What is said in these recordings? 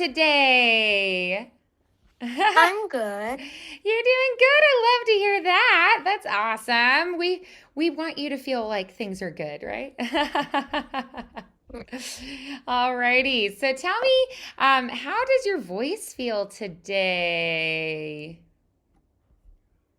today? You're I'm good. doing good. I love to hear that. That's awesome. We want you to feel like things are good, right? Alrighty. So tell me, how does your voice feel today?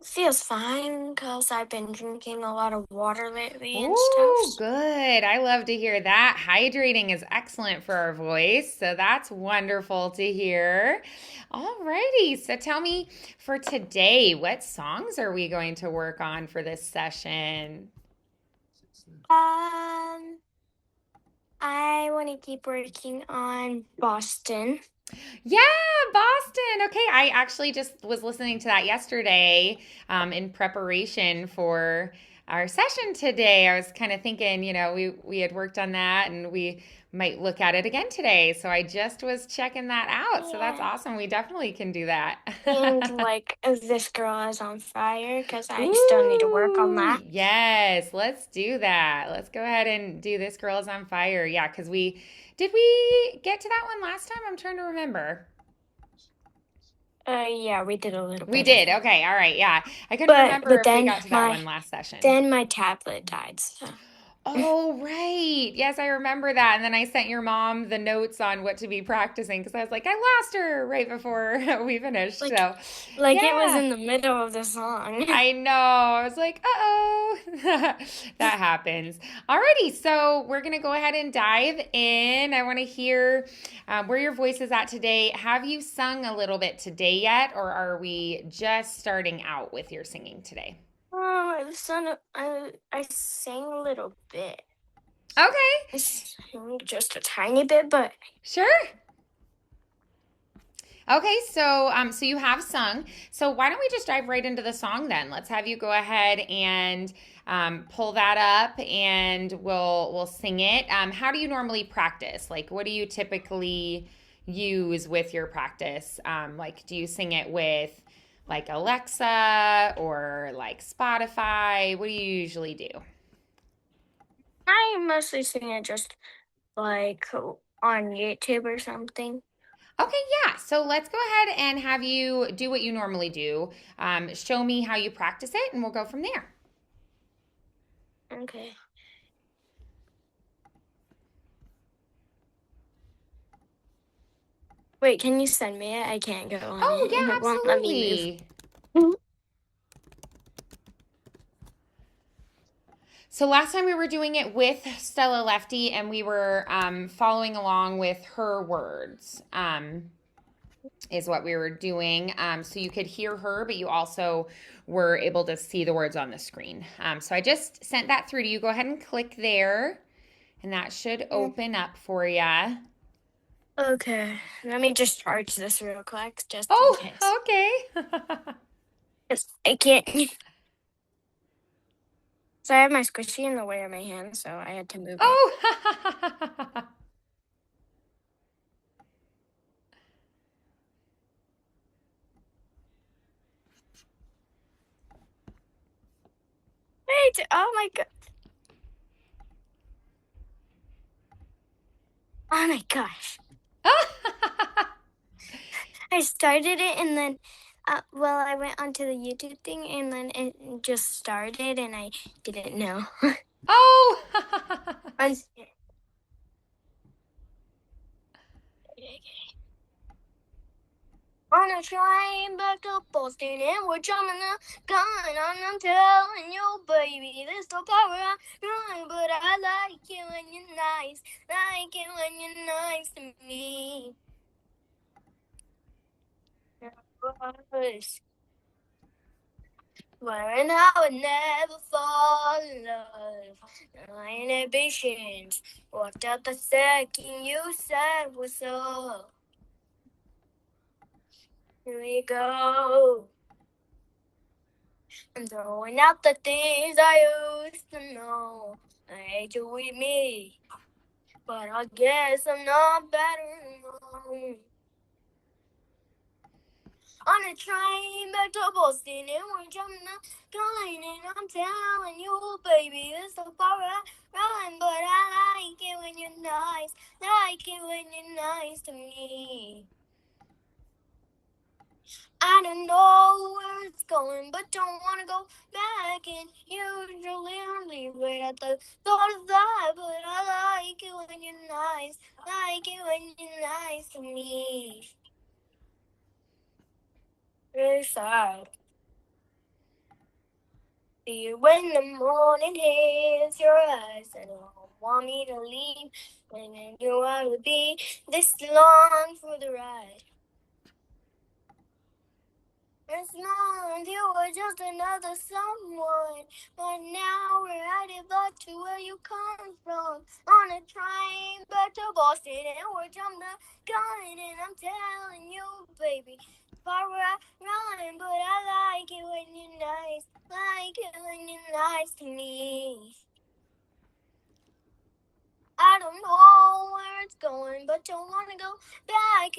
Feels fine because I've been drinking a lot of water lately and stuff. Oh, good. I love to hear that. Hydrating is excellent for our voice, so that's wonderful to hear. Alrighty, so tell me for today, what songs are we going to work on for this session? Um, I want to keep working on Boston. Yeah, Boston. Okay, I actually just was listening to that yesterday in preparation for our session today. I was kind of thinking, we had worked on that and we might look at it again today. So I just was checking that out. So that's Yeah. awesome. We definitely can do that. And like, this girl is on fire because I still need to work on Ooh, that. yes, let's do that. Let's go ahead and do This Girl is on Fire. Yeah, because we get to that one last time? I'm trying to remember. Yeah, we did a little We bit of did. it. Okay. All right. Yeah. I couldn't But remember but if we then got to that my one last session. then my tablet died. So. Oh, right. Yes, I remember that. And then I sent your mom the notes on what to be practicing because I was like, I lost her right before we finished. like So, like it was yeah, in the middle of the song. I know. I was like, uh-oh. That happens. Alrighty. So, we're going to go ahead and dive in. I want to hear where your voice is at today. Have you sung a little bit today yet, or are we just starting out with your singing today? I sang a little bit. Okay. I sang just a tiny bit, but Sure. Okay, so you have sung. So why don't we just dive right into the song then? Let's have you go ahead and pull that up, and we'll sing it. How do you normally practice? Like, what do you typically use with your practice? Like, do you sing it with like Alexa or like Spotify? What do you usually do? I mostly sing it just like on YouTube or something. Okay, yeah. So let's go ahead and have you do what you normally do. Show me how you practice it, and we'll go from there. Okay. Wait, can you send me it? I can't go on Oh, it. yeah, It won't let me move. absolutely. So last time we were doing it with Stella Lefty, and we were following along with her words. Is what we were doing. So you could hear her, but you also were able to see the words on the screen. So I just sent that through to you. Go ahead and click there, and that should Mm, open up for you. Okay, let me just charge this real quick, just in case. Oh, okay. 'Cause I can't. So I have my squishy in the way of my hand, so I had to move it. Oh. Wait! Oh my god! Oh my gosh! I started it and then, well, I went onto the YouTube thing and then it just started and I didn't know. Oh. I'm, on a train back to Boston and we're jumping the gun and I'm telling you, baby, there's no power I run, but I like it when you're nice, like it when you're nice to me. Swearing I would never fall in love. My inhibitions walked out the second you said what's up. Here we go. I'm throwing out the things I used to know. I hate you with me, but I guess I'm not better now. On a train back to Boston, and we're jumping the line, and I'm telling you, baby, it's the power I run. But I like it when you're nice, like it when you're nice to me. I don't know where it's going, but don't wanna go back. And usually I leave it at the thought of that. But I like it when you're nice, like it when you're nice to me. Really sad. See you when the morning hits your eyes, and you don't want me to leave. When I knew I would be this long for the ride. This month you were just another someone, but now we're headed back to where you come from. On a train back to Boston, and we're jumping the gun, and I'm telling you, baby, far I run, but I like it when you're nice, like it when you're nice to me. I don't know where it's going, but don't wanna go back.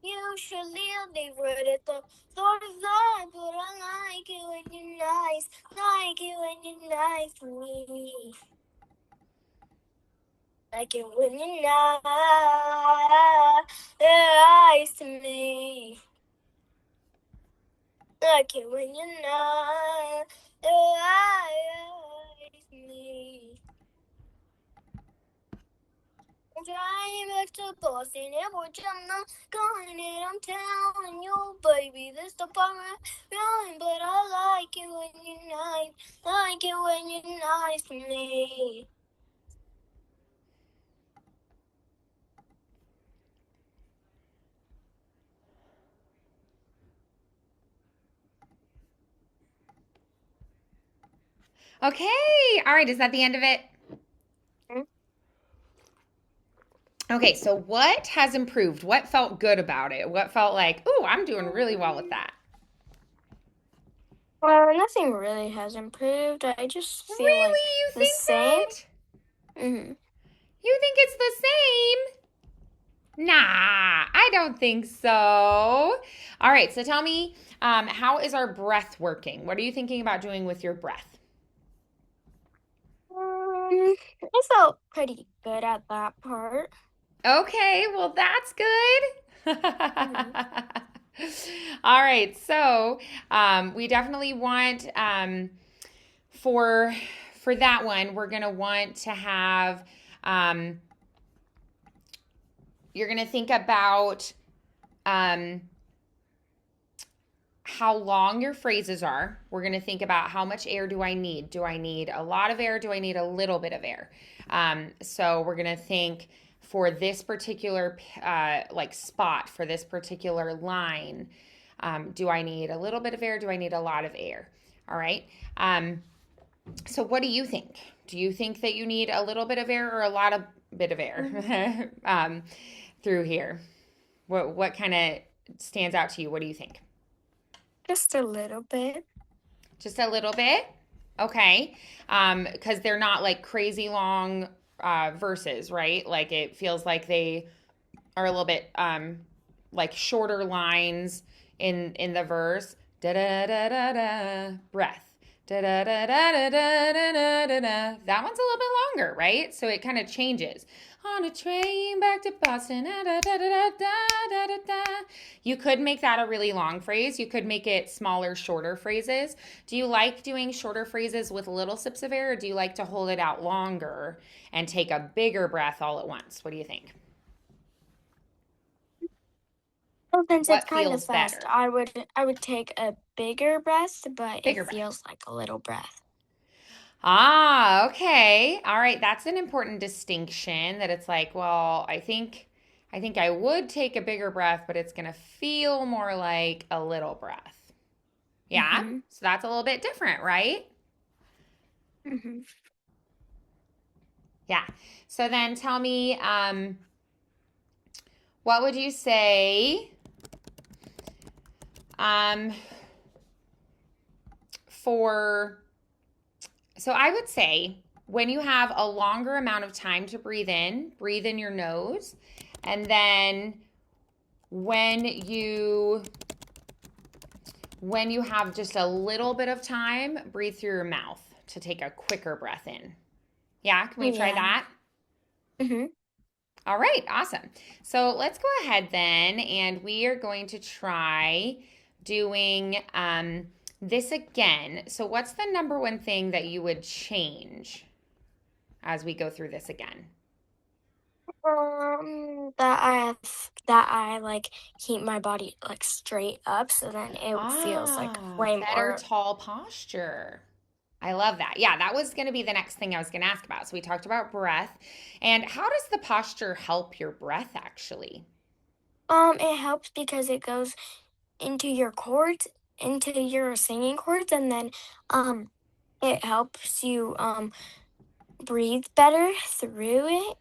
Usually I leave right at the thought of that, but I like it when you're nice, like it when you're nice to me. Like it when you're nice to me. Like it when you're nice to me. I'm driving back to Boston, and we're jumping the gun, and I'm telling you, baby, this the part I run. But I like it when you're nice, like it when you're nice to me. Okay. All right. Is that the end of it? Okay. So what has improved? What felt good about it? What felt like, ooh, I'm doing really well with that? Well, nothing really has improved. I just feel Really? like You the think same. that? Mm-hmm. You think it's the same? Nah, I don't think so. All right, so tell me, how is our breath working? What are you thinking about doing with your breath? I felt pretty good at that part. Okay, well, that's good. Mm-hmm. All right, so we definitely want for for that one, we're gonna want to have you're gonna think about um, how long your phrases are. We're going to think about how much air do I need? Do I need a lot of air? Do I need a little bit of air? So we're going to think for this particular like spot, for this particular line, do I need a little bit of air? Do I need a lot of air? All right. So what do you think? Do you think that you need a little bit of air or a lot of bit of air through here? What kind of stands out to you? What do you think? Just a little bit. Just a little bit? Okay. Because they're not like crazy long verses, right? Like it feels like they are a little bit like shorter lines in the verse. Da da da da da. Breath. Da da da da da da da da da. That one's a little bit longer, right? So it kind of changes. On a train back to Boston. Da, da, da, da, da, da, da. You could make that a really long phrase. You could make it smaller, shorter phrases. Do you like doing shorter phrases with little sips of air, or do you like to hold it out longer and take a bigger breath all at once? What do you think? Well, since it's What kind of feels fast, better? I would take a bigger breath, but it Bigger breath. feels like a little breath. Ah, okay. All right, that's an important distinction that it's like, well, I think I would take a bigger breath, but it's going to feel more like a little breath. Yeah? Mm-hmm. So that's a little bit different, right? Mm-hmm. Yeah. So then tell me, what would you say um, for, so I would say when you have a longer amount of time to breathe in your nose, and then when you When you have just a little bit of time, breathe through your mouth to take a quicker breath in. Yeah, can we try Yeah. that? Mm-hmm. All right, awesome. So let's go ahead then, and we are going to try doing this again. So, what's the number one thing that you would change as we go through this again? That I like keep my body like straight up, so then it feels like Ah, way better more. tall posture. I love that. Yeah, that was going to be the next thing I was going to ask about. So, we talked about breath. And how does the posture help your breath actually? It helps because it goes into your chords, into your singing chords, and then um, it helps you breathe better through it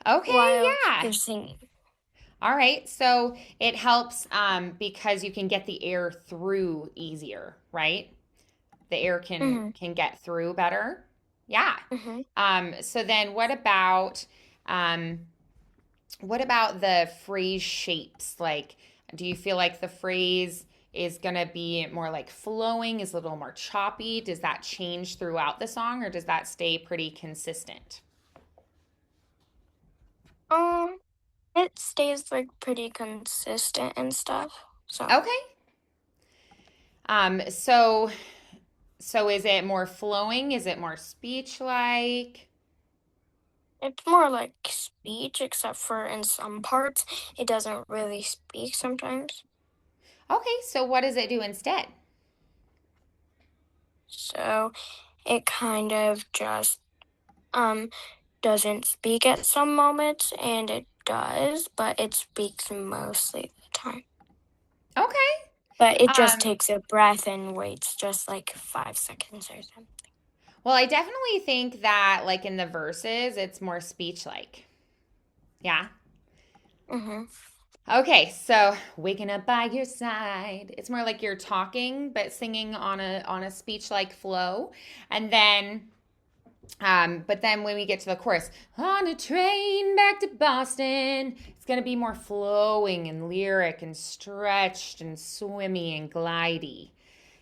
Okay, while yeah. you're singing. All right, so it helps because you can get the air through easier, right? The air can Mm-hmm. can get through better. Yeah. Mm-hmm. So then, um, what about the phrase shapes? Like, do you feel like the phrase is gonna be more like flowing, is a little more choppy? Does that change throughout the song, or does that stay pretty consistent? Um, it stays like pretty consistent and stuff. So Okay. Um, so so is it more flowing? Is it more speech like? it's more like speech, except for in some parts it doesn't really speak sometimes. Okay, so what does it do instead? So it kind of just um doesn't speak at some moments, and it does, but it speaks mostly the time. Okay. But it just Um, takes a breath and waits just like 5 seconds or something. well, I definitely think that like in the verses, it's more speech like. Yeah. Mm-hmm. Okay, so waking up by your side. It's more like you're talking but singing on a speech like flow. And then but then when we get to the chorus, on a train back to Boston, it's going to be more flowing and lyric and stretched and swimmy and glidey.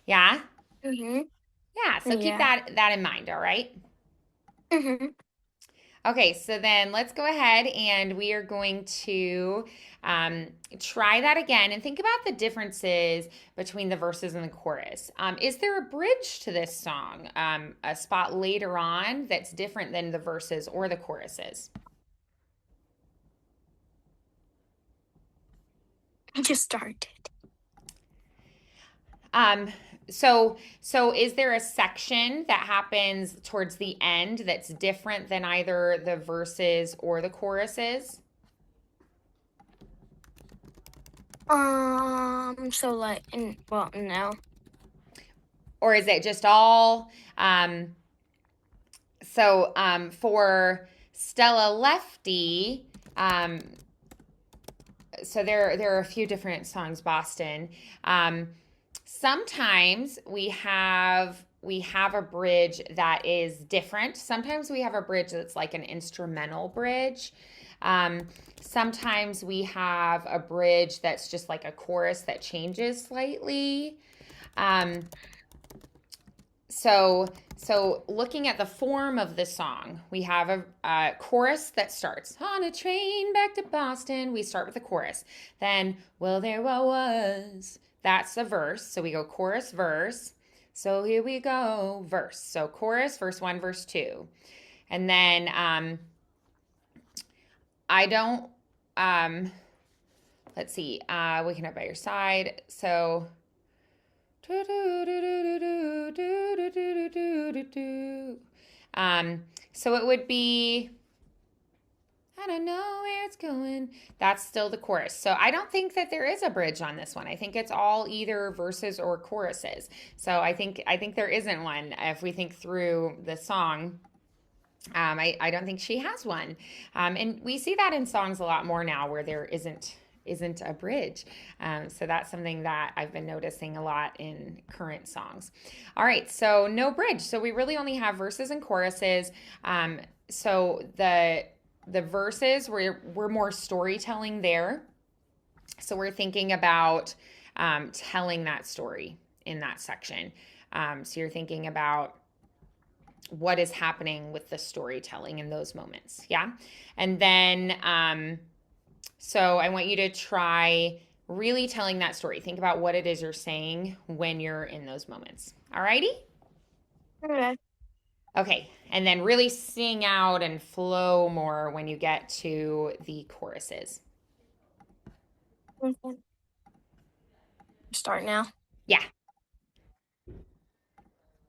Yeah? Mm-hmm. Yeah, so keep Yeah. that in mind, all right? Mm-hmm. Okay, so then let's go ahead and we are going to um, try that again and think about the differences between the verses and the chorus. Is there a bridge to this song, a spot later on that's different than the verses or the choruses? Just started. Um, so is there a section that happens towards the end that's different than either the verses or the choruses? So like, well, no. Or is it just all for Stella Lefty, um, so there are a few different songs, Boston. Um, Sometimes we have a bridge that is different. Sometimes we have a bridge that's like an instrumental bridge. Sometimes we have a bridge that's just like a chorus that changes slightly. Um, so looking at the form of the song, we have a chorus that starts on a train back to Boston. We start with the chorus. Then, well, there I was. That's the verse. So we go chorus, verse. So here we go, verse. So chorus, verse one, verse two. And then I don't, let's see, waking up by your side. So so it would be, I don't know where it's going. That's still the chorus. So I don't think that there is a bridge on this one. I think it's all either verses or choruses. So I think there isn't one if we think through the song. I don't think she has one. And we see that in songs a lot more now where there isn't a bridge. So that's something that I've been noticing a lot in current songs. All right, so no bridge. So we really only have verses and choruses. So the verses we're more storytelling there. So we're thinking about telling that story in that section. So you're thinking about what is happening with the storytelling in those moments. Yeah. And then, so I want you to try really telling that story. Think about what it is you're saying when you're in those moments. All righty? Okay. Okay. And then really sing out and flow more when you get to the choruses. Okay. Start now. Yeah.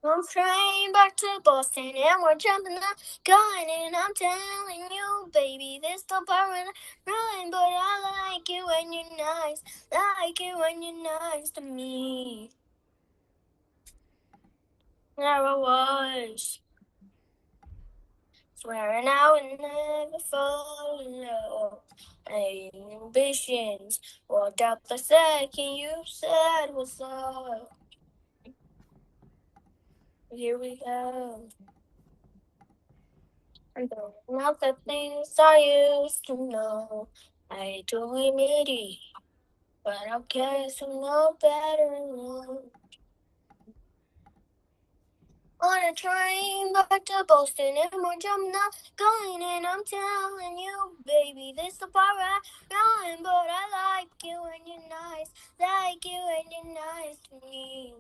I'm flying back to Boston and we're jumping the gun and I'm telling you, baby, this the part when I run, but I like it when you're nice, like it when you're nice to me. Never was swearing I would never fall in love. My ambitions walked out the second you said what's up. Here we go. Not the things I used to know. I do admit it, but I guess I know better now. On a train back to Boston and we're jumping up, going and I'm telling you, baby, this the part I run, but I like it when you're nice, like it when you're nice to me.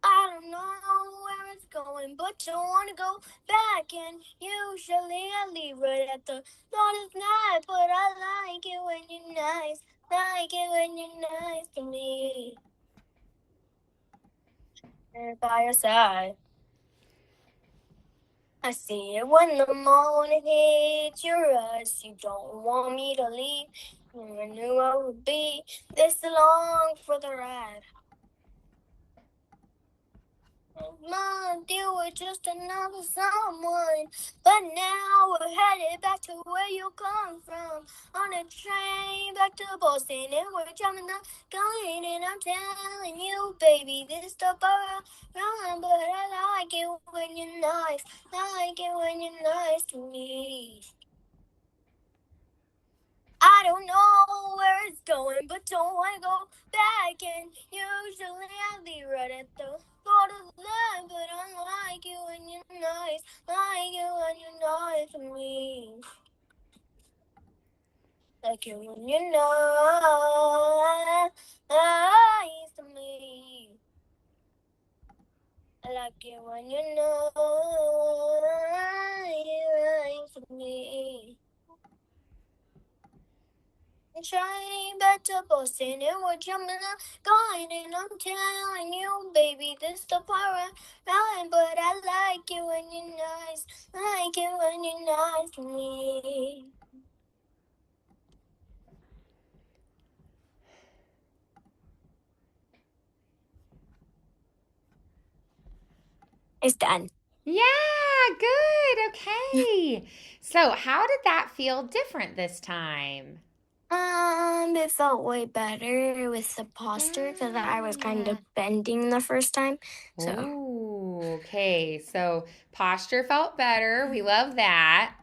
I don't know where it's going, but don't want to go back. And usually I leave right at the thought of night. But I like it when you're nice, like it when you're nice to me. And by your side, I see it when the morning hits your eyes. You don't want me to leave. I knew I would be this long for the ride. Mom, you were just another someone. But now we're headed back to where you come from. On a train back to Boston, and we're jumping the gun. And I'm telling you, baby, this the bar run. But I like it when you're nice. I like it when you're nice to me. I don't know where it's going, but don't want to go back. And usually I leave right at the thought of that. But I like you when you're nice, like you when you're nice to me. Like you when you're nice to me. I like it when you're nice to me. Trying back to Boston and we're jumping up, going and I'm telling you, baby, this the part right, but I like it when you're nice, like it when you're nice to me. It's done. Yeah, good. Okay. So, how did that feel different this time? It felt way better with the posture because I was kind Yeah. of bending the first time. So Oh, okay. So, posture felt better. We love that.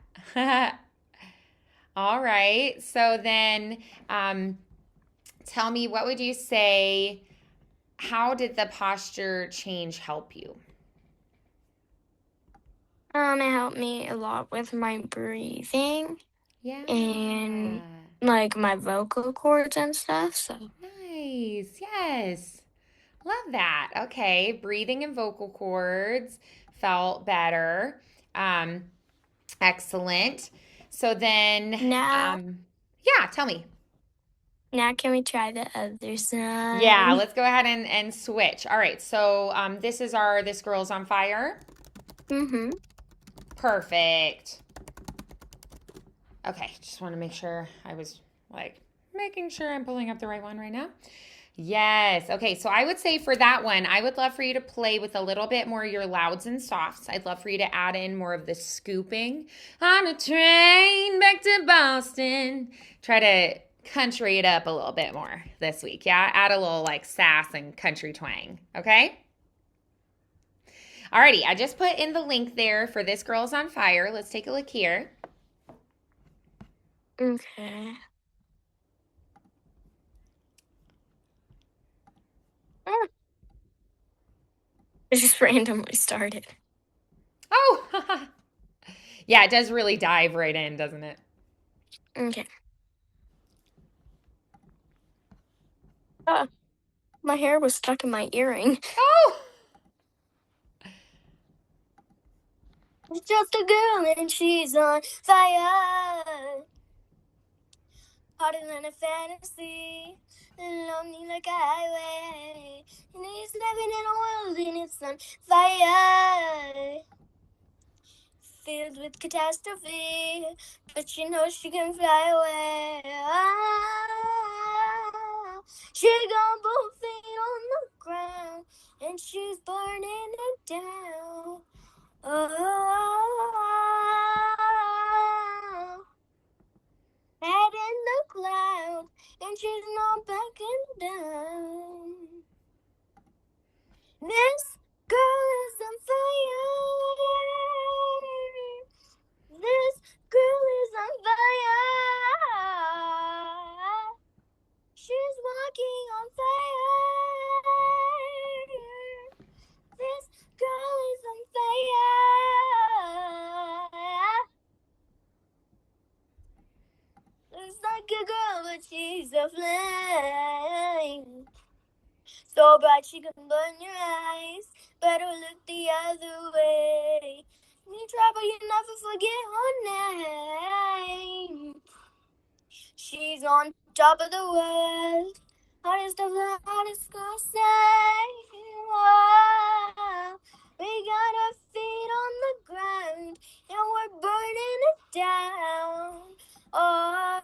All right. So, then tell me, what would you say? How did the posture change help you? it helped me a lot with my breathing Yeah. and like my vocal cords and stuff. So Nice. Yes. Love that. Okay. Breathing and vocal cords felt better. Um, excellent. So then, now yeah, tell me. Now can we try the other Yeah, side? let's go ahead and switch. All right. So this is our This Girl's on Fire. Mm-hmm. Perfect. Okay. Just want to make sure I was like making sure I'm pulling up the right one right now. Yes. Okay. So I would say for that one, I would love for you to play with a little bit more of your louds and softs. I'd love for you to add in more of the scooping on a train back to Boston. Try to country it up a little bit more this week. Yeah. Add a little like sass and country twang. Okay. Alrighty. I just put in the link there for This Girl's on Fire. Let's take a look here. Okay. It just randomly started. Oh, yeah, it does really dive right in, doesn't it? Okay. Uh, my hair was stuck in my earring. Oh, It's just a girl and she's on fire. Hotter than a fantasy. Lonely like a highway. And he's living in a world and it's on fire. Filled with catastrophe. But she knows she can fly away. Ah, she got both feet on the ground. And she's burning it down. Oh, head in the clouds, and she's not backing down. This girl is on fire. This girl is on fire. She's walking on fire. This girl is on fire. Looks like a girl, but she's a flame. So bright she can burn your eyes. Better look the other way. You try, but you never forget her name. She's on top of the world. Hottest of the hottest girls say. Whoa. We got our feet on the ground and we're burning it down. Oh,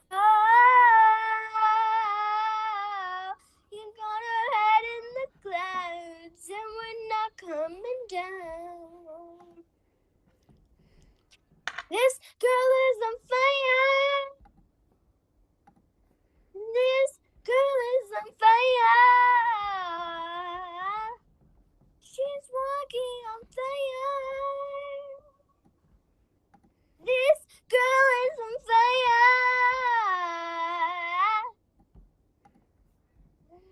you got our head in the clouds and we're not coming down. This girl is on fire. This girl is on fire. She's walking on fire. This girl is on fire.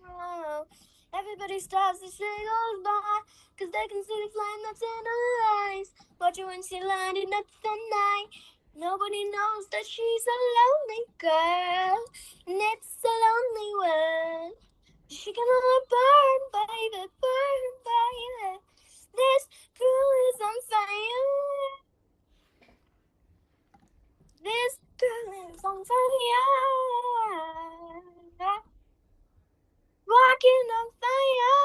Oh, everybody stops as she goes by, 'cause they can see the flame that's in her eyes. Watch her when she lighting up the night. Nobody knows that she's a lonely girl, and it's a lonely world. She can only burn, baby, burn, baby. This girl is on fire. This girl is on fire. Walking on fire.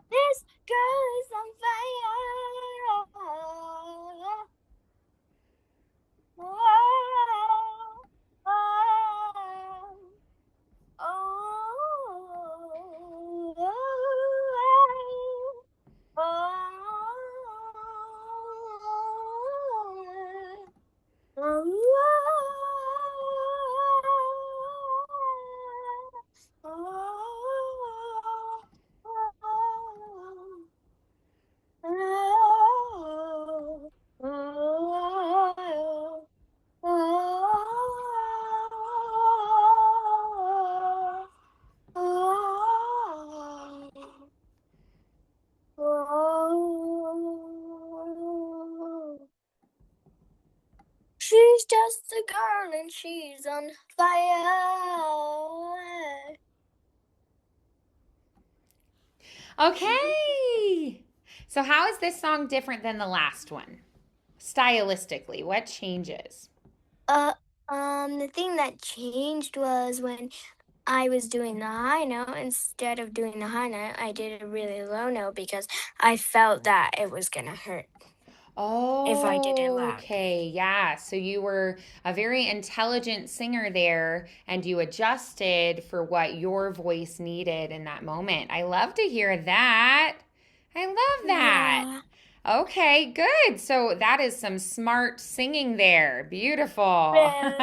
This girl is on fire. Oh, oh, she's just a girl and she's on fire. okay. So, how is this song different than the last one? Stylistically, what changes? The thing that changed was when I was doing the high note, instead of doing the high note, I did a really low note because I felt that it was gonna hurt if I did it Oh, loud. okay. Yeah. So you were a very intelligent singer there and you adjusted for what your voice needed in that moment. I love to hear that. I love that. Yeah. Okay, good. So that is some smart singing there. Beautiful. All Well,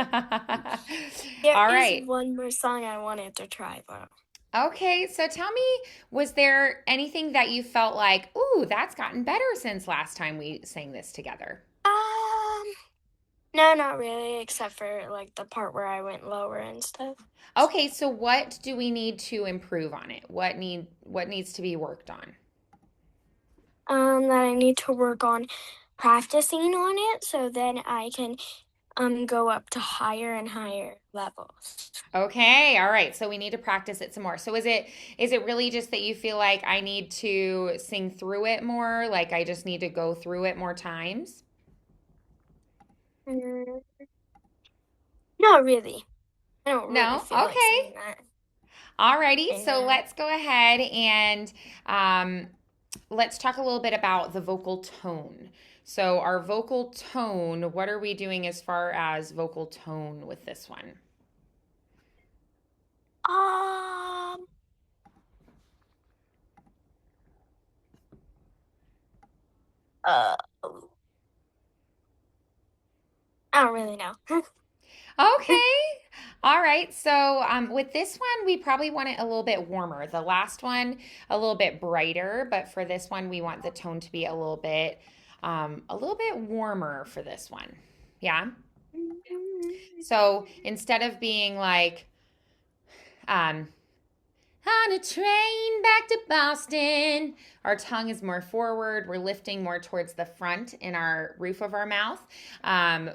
there is right. one more song I wanted to try, but Okay, so tell me, was there anything that you felt like, ooh, that's gotten better since last time we sang this together? um, No, not really, except for like the part where I went lower and stuff. Okay, so what do we need to improve on it? What needs to be worked on? That I need to work on practicing on it so then I can go up to higher and higher levels. Okay, all right. So we need to practice it some more. So is it really just that you feel like I need to sing through it more? Like I just need to go through it more times? Mm, not really. I don't really No? feel like Okay. saying that. Alrighty. So Yeah. let's go ahead and let's talk a little bit about the vocal tone. So our vocal tone, what are we doing as far as vocal tone with this one? Um. Uh. I don't really know. Okay. All right. So with this one, we probably want it a little bit warmer. The last one, a little bit brighter, but for this one, we want the tone to be a little bit warmer for this one. Yeah. So instead of being like, um, on a train back to Boston. Our tongue is more forward. We're lifting more towards the front in our roof of our mouth.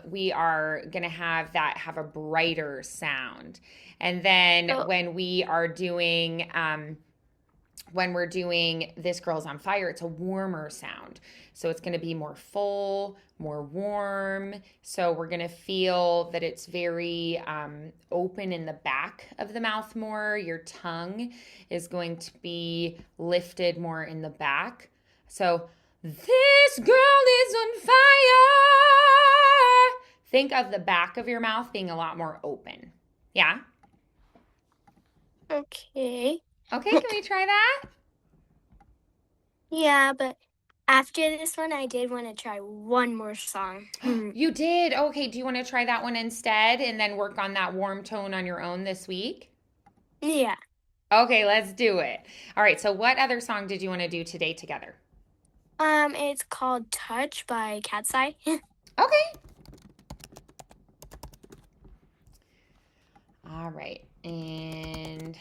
We are going to have a brighter sound. And then Oh, when we're doing This Girl's on Fire, it's a warmer sound. So it's going to be more full, more warm. So we're going to feel that it's very open in the back of the mouth more. Your tongue is going to be lifted more in the back. So, this girl is on fire. Think of the back of your mouth being a lot more open. Yeah? okay. Okay, can we try that? Yeah, but after this one, I did want to try one more song. You did? Okay, do you want to try that one instead and then work on that warm tone on your own this week? Yeah. Okay, let's do it. All right, so what other song did you want to do today together? It's called Touch by Cat's Eye. Okay. All right. And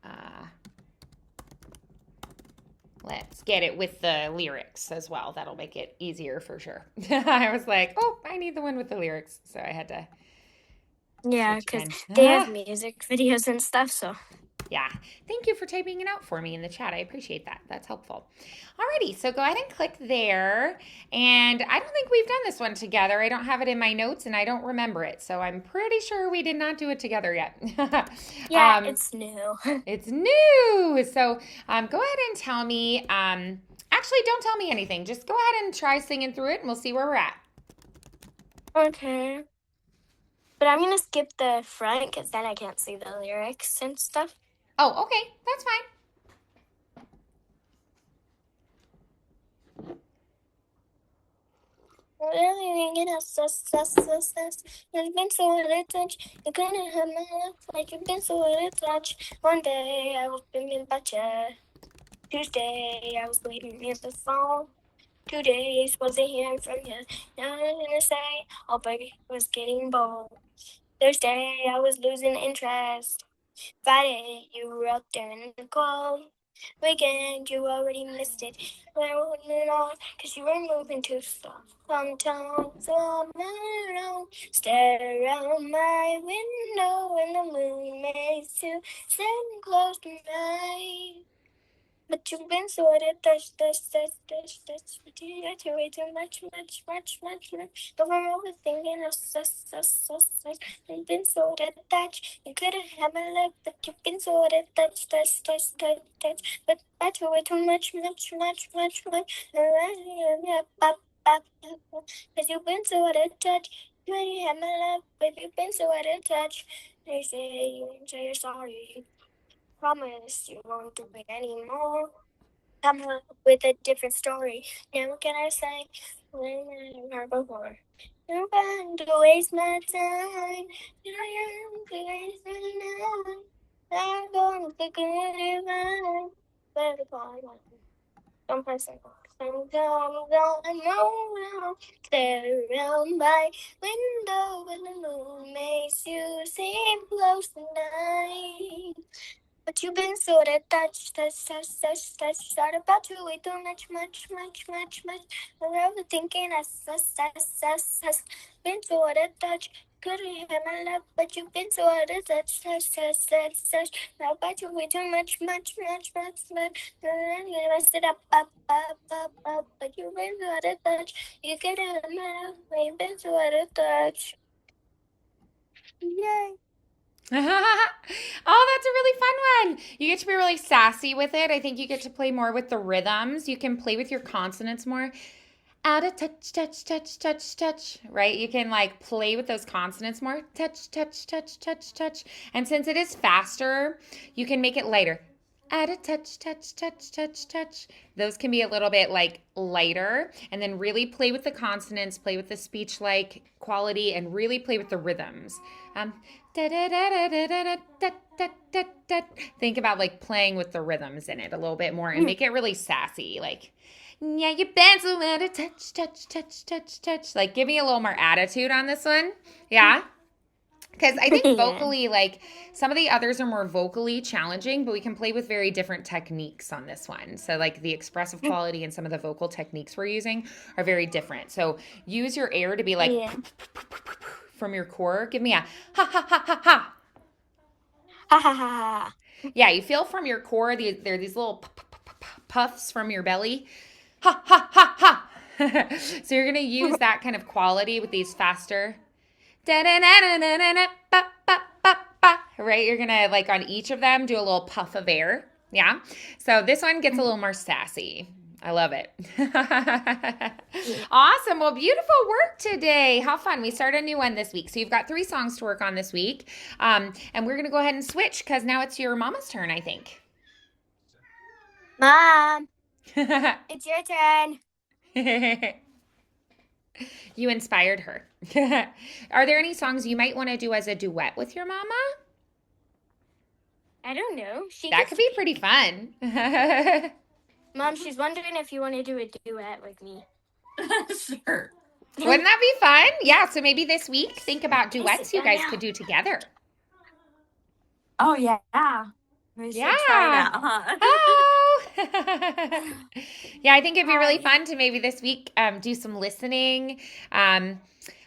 uh, let's get it with the lyrics as well. That'll make it easier for sure. I was like, oh, I need the one with the lyrics. So I had to Yeah, switch because again. they have music videos and stuff, so. Yeah. Thank you for typing it out for me in the chat. I appreciate that. That's helpful. Alrighty, so go ahead and click there. And I don't think we've done this one together. I don't have it in my notes and I don't remember it. So I'm pretty sure we did not do it together yet. Yeah, it's new. It's new. So go ahead and tell me. Actually, don't tell me anything. Just go ahead and try singing through it and we'll see where we're at. Okay. But I'm gonna skip the front because then I can't see the lyrics and stuff. Oh, okay. That's fine. Really thinking of sus. You've been so out of touch. You couldn't have my love like you've been so out of touch. One day I was thinking about you. Tuesday I was waiting near the phone. 2 days wasn't hearing from you. Now I'm gonna say, oh baby, was getting bold. Thursday I was losing interest. Friday you were out there in the cold. Weekend you already missed it. When I wasn't on, cause you were moving too slow. Sometimes I'm alone, stare out my window and the moon makes you stand close to mine. But you've been so out of touch. But you got to way too much. Don't worry, overthinking us. You've been so out of touch. You couldn't have my love, but you've been so out of touch. But I do way too much. Cause you've been so out of touch. You already have my love, but you've been so out of touch. They say you say you're sorry. Promise you won't do it anymore. Come up with a different story. Now can I say when I heard before? You're going to waste my time. You're going to waste my time. I'm going to pick it divine. Don't press it. I know stare around my window when the moon makes you seem close tonight. But you've been sort of thought about you way too much. Forever thinking us. Been sort of couldn't hear my love, but you've been sort of thought about you way too much. Messed it up. But you've been sort of you could hear my love, but you've been sort of Yay. Oh, that's a really fun one. You get to be really sassy with it. I think you get to play more with the rhythms. You can play with your consonants more. Out of touch, right? You can like play with those consonants more. Touch. And since it is faster, you can make it lighter. Add a touch. Those can be a little bit like lighter. And then really play with the consonants, play with the speech like quality, and really play with the rhythms. Um, Think about like playing with the rhythms in it a little bit more and make it really sassy. Like, yeah, you been so out of touch. Like, give me a little more attitude on this one. Yeah. Because I think vocally, like some of the others are more vocally challenging, but we can play with very different techniques on this one. So, like the expressive quality and some of the vocal techniques we're using are very different. So, use your air to be like Yeah. from your core. Give me a ha ha ha ha ha. Ha ha ha. Yeah, you feel from your core, there are these little puffs from your belly. Ha ha ha ha. So, you're going to use that kind of quality with these faster. Right? You're going to, like, on each of them, do a little puff of air. Yeah. So this one gets a little more sassy. I love it. Awesome. Well, beautiful work today. How fun. We started a new one this week. So you've got 3 songs to work on this week. And we're going to go ahead and switch because now it's your mama's turn, I think. Mom, it's your turn. You inspired her. Are there any songs you might want to do as a duet with your mama? I don't know. That could be pretty fun. Mom, she's wondering if you want to do a duet with me. Sure. Wouldn't that be fun? Yeah, so maybe this week, think about duets you guys could do together. Oh, yeah. We should Yeah. try that, huh? Oh! Yeah, I think it'd be really fun to maybe this week do some listening.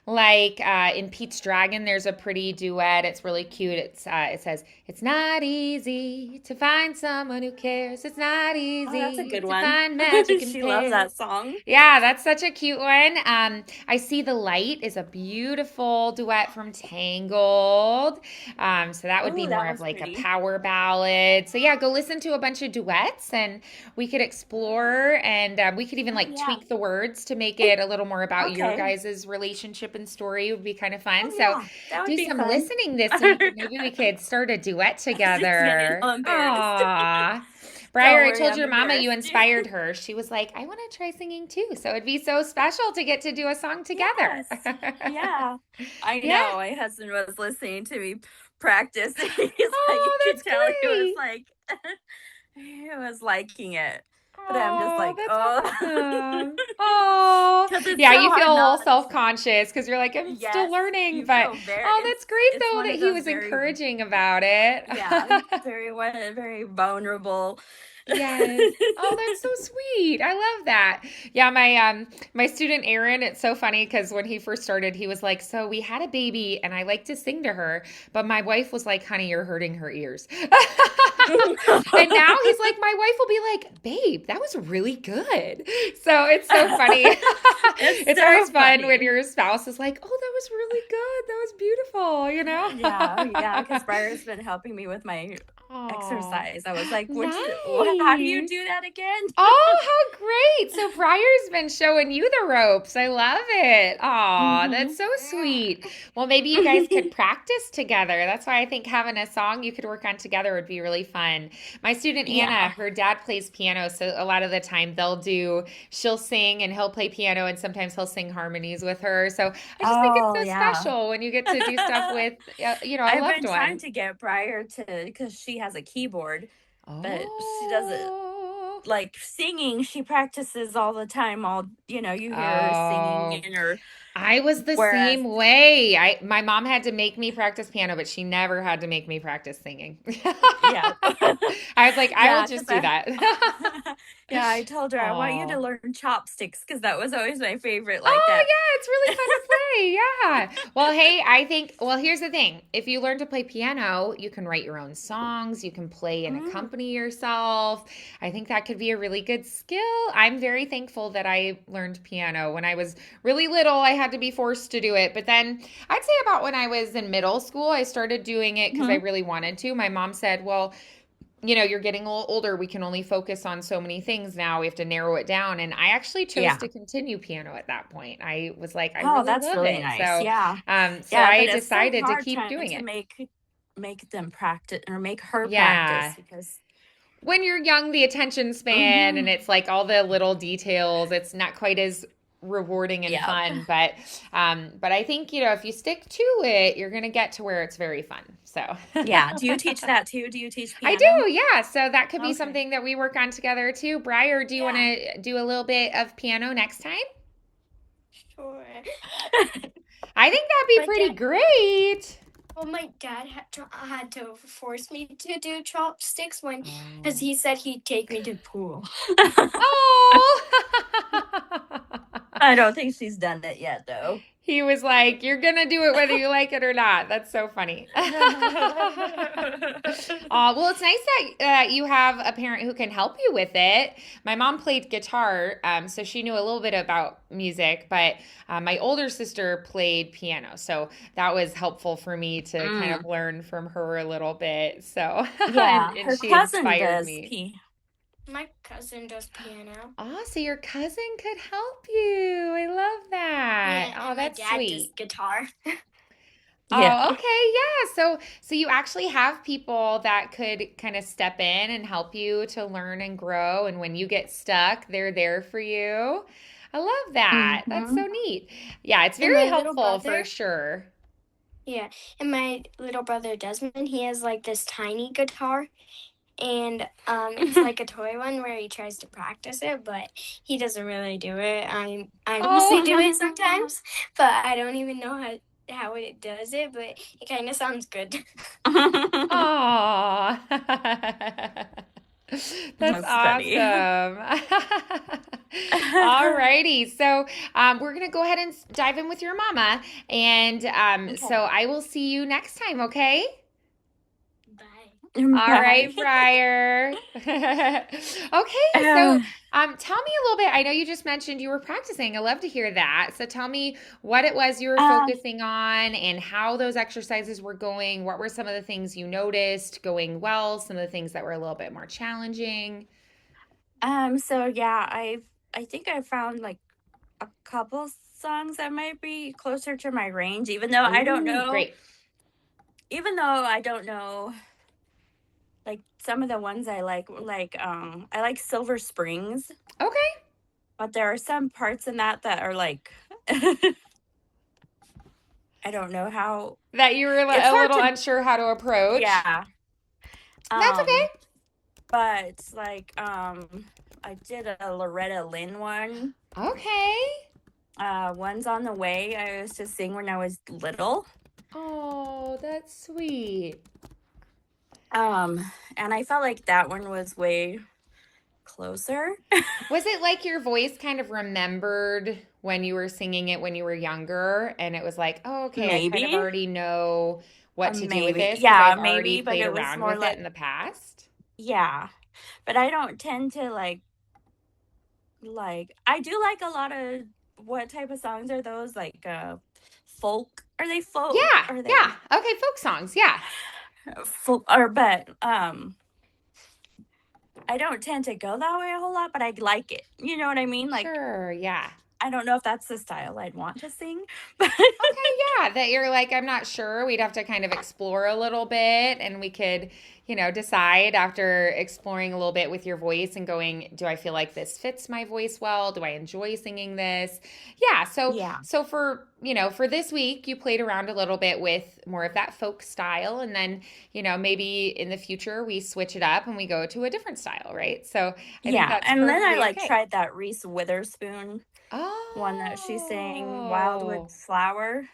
Like in Pete's Dragon, there's a pretty duet. It's really cute. It says, "It's not easy to find someone who cares. It's not easy that's a good to one. find magic in She pairs." loves that song. Yeah, that's such a cute one. I See the Light is a beautiful duet from Tangled. So that would be Ooh, that more of was like pretty. a power ballad. So yeah, go listen to a bunch of duets and we could explore and we could even like yeah. tweak the words to make it a little more about your Okay. guys' relationship and story. Would be kind of fun. So Yeah, that would do be some fun. listening this week and maybe we could start a duet together. all embarrassed. Aww. Briar, I worry, told I'm your mama you embarrassed. inspired her. She was like, I want to try singing too. So it'd be so special to get to do a song together. Yes. Yeah. I Yeah. know. My husband was listening to me practice. He's like, you Oh, could that's tell he was great. like, he was liking it. But I'm just Oh, like, that's oh. awesome. Oh, 'Cause it's yeah, so you hard feel a little not- self-conscious because you're like, I'm still Yes, learning. you But feel very- oh, that's great it's though one that of he those was very- encouraging about it. Yeah, very vulnerable. Yes. Oh, that's so sweet. I love that. Yeah, my student Aaron, it's so funny because when he first started, he was like, "So we had a baby and I like to sing to her, but my wife was like, "Honey, you're hurting her ears." And now he's like, my wife will be like, "Babe, that was really good." So it's so funny. It's so always fun funny. when your spouse is like, "Oh, that was really good. That was beautiful," you know? Yeah, because Briar's been helping me with my Aw. exercise. I was like, Nice. how do you do that again? Oh, how great. So Briar's been showing you the ropes. I love it. Aw, that's so sweet. Well, maybe you guys could practice together. That's why I think having a song you could work on together would be really fun. My student Anna, Yeah. her dad plays piano, so a lot of the time she'll sing and he'll play piano and sometimes he'll sing harmonies with her. So I just think it's so yeah. special when you get to do stuff with, a I've loved been one. trying to get Briar to, because she has a keyboard, but she doesn't. like singing, she practices all the time. You hear her singing Oh, in her, I was the whereas, same way. My mom had to make me practice piano, but she never had to make me practice singing. yeah. I was like, I will Yeah, because just do that. yeah, I told her I want you to Oh. learn chopsticks because that was always my favorite, like Oh, that. yeah, it's really fun to play. Yeah. Well, hey, well, here's the thing. If you learn to play piano, you can write your own songs, you can play and Mm, accompany yourself. I think that could be a really good skill. I'm very thankful that I learned piano. When I was really little, I had to be forced to do it. But then I'd say about when I was in middle school, I started doing it because I mhm. really wanted to. My mom said, well, you're getting a little older. We can only focus on so many things now. We have to narrow it down. And I actually chose Yeah. to continue piano at that point. I was like, I Oh, really that's love really it. nice. So, Yeah. so Yeah, I but it's so decided to hard keep trying doing to it. make them practice or make her Yeah. practice because When you're young, the attention span and hmm it's like all the little details, it's not quite as rewarding and yep. fun. But I think, if you stick to it, you're gonna get to where it's very fun. So Yeah. Do you teach that too? Do you teach I piano? do, yeah. So that could be Okay. something that we work on together too. Briar, do you want Yeah, to do a little bit of piano next time? sure. I think that'd be My pretty dad, great. well, my dad had to force me to do chopsticks because Oh. he said he'd take me to pool. Oh. I don't think she's done it yet, though. He was like, "You're gonna do it whether you like it or not." That's so funny. Oh, well, it's nice that you have a parent who can help you with it. My mom played guitar, so she knew a little bit about music, but my older sister played piano, so that was helpful for me to kind of Mm, learn from her a little bit. So, and, yeah, and her she cousin inspired does me. My cousin does piano. Oh, so your cousin could help you. I love that. Yeah, Oh, and my that's dad does sweet. guitar. Yeah. Oh, okay. Yeah. So you actually have people that could kind of step in and help you to learn and grow. And when you get stuck, they're there for you. I love that. That's Hmm. so neat. Yeah, it's And very my little helpful for brother, sure. yeah, and my little brother Desmond, he has like this tiny guitar, and it's like a toy one where he tries to practice it, but he doesn't really do it. I mostly Oh, do it sometimes, but I don't even know how it does it, but it kind of sounds good. aw. That's That's funny. awesome. All righty. So we're going to go ahead and dive in with your mama. And so Okay. I will see you next time, okay? Bye. All Bye. right, Briar. Okay, so Uh, tell me a little bit. I know you just mentioned you were practicing. I love to hear that. So tell me what it was you were um, focusing on and how those exercises were going. What were some of the things you noticed going well, some of the things that were a little bit more challenging? so yeah, I think I found like a couple songs that might be closer to my range, Oh, great. even though I don't know like some of the ones I like I like Silver Springs, Okay. but there are some parts in that are like I don't know how That you were it's a hard little to unsure how to approach. yeah. That's Um okay. but like I did a Loretta Lynn one. Okay. One's on the way. I used to sing when I was little. Oh, that's sweet. And I felt like that one was way closer. Was it like your voice kind of remembered when you were singing it when you were younger and it was like, oh, okay, I kind of Maybe. already know what to do with Maybe. this because Yeah, I've already maybe, but played it was around more with it like in the past? yeah. But I don't tend to like I do like a lot of what type of songs are those? Like folk? Are they folk? Yeah, Are yeah. they Okay, folk songs. Yeah, folk or but I don't tend to go that way a whole lot, but I like it. You know what I mean? Like sure. Yeah. I don't know if that's the style I'd want to sing, but Okay, yeah, that you're like, I'm not sure. We'd have to kind of explore a little bit and we could, decide after exploring a little bit with your voice and going, do I feel like this fits my voice well? Do I enjoy singing this? Yeah, so yeah. so for, for this week, you played around a little bit with more of that folk style and then, maybe in the future we switch it up and we go to a different style, right? So I think Yeah, that's and then I perfectly like okay. tried that Reese Witherspoon one that she sang Wildwood Oh. Flower.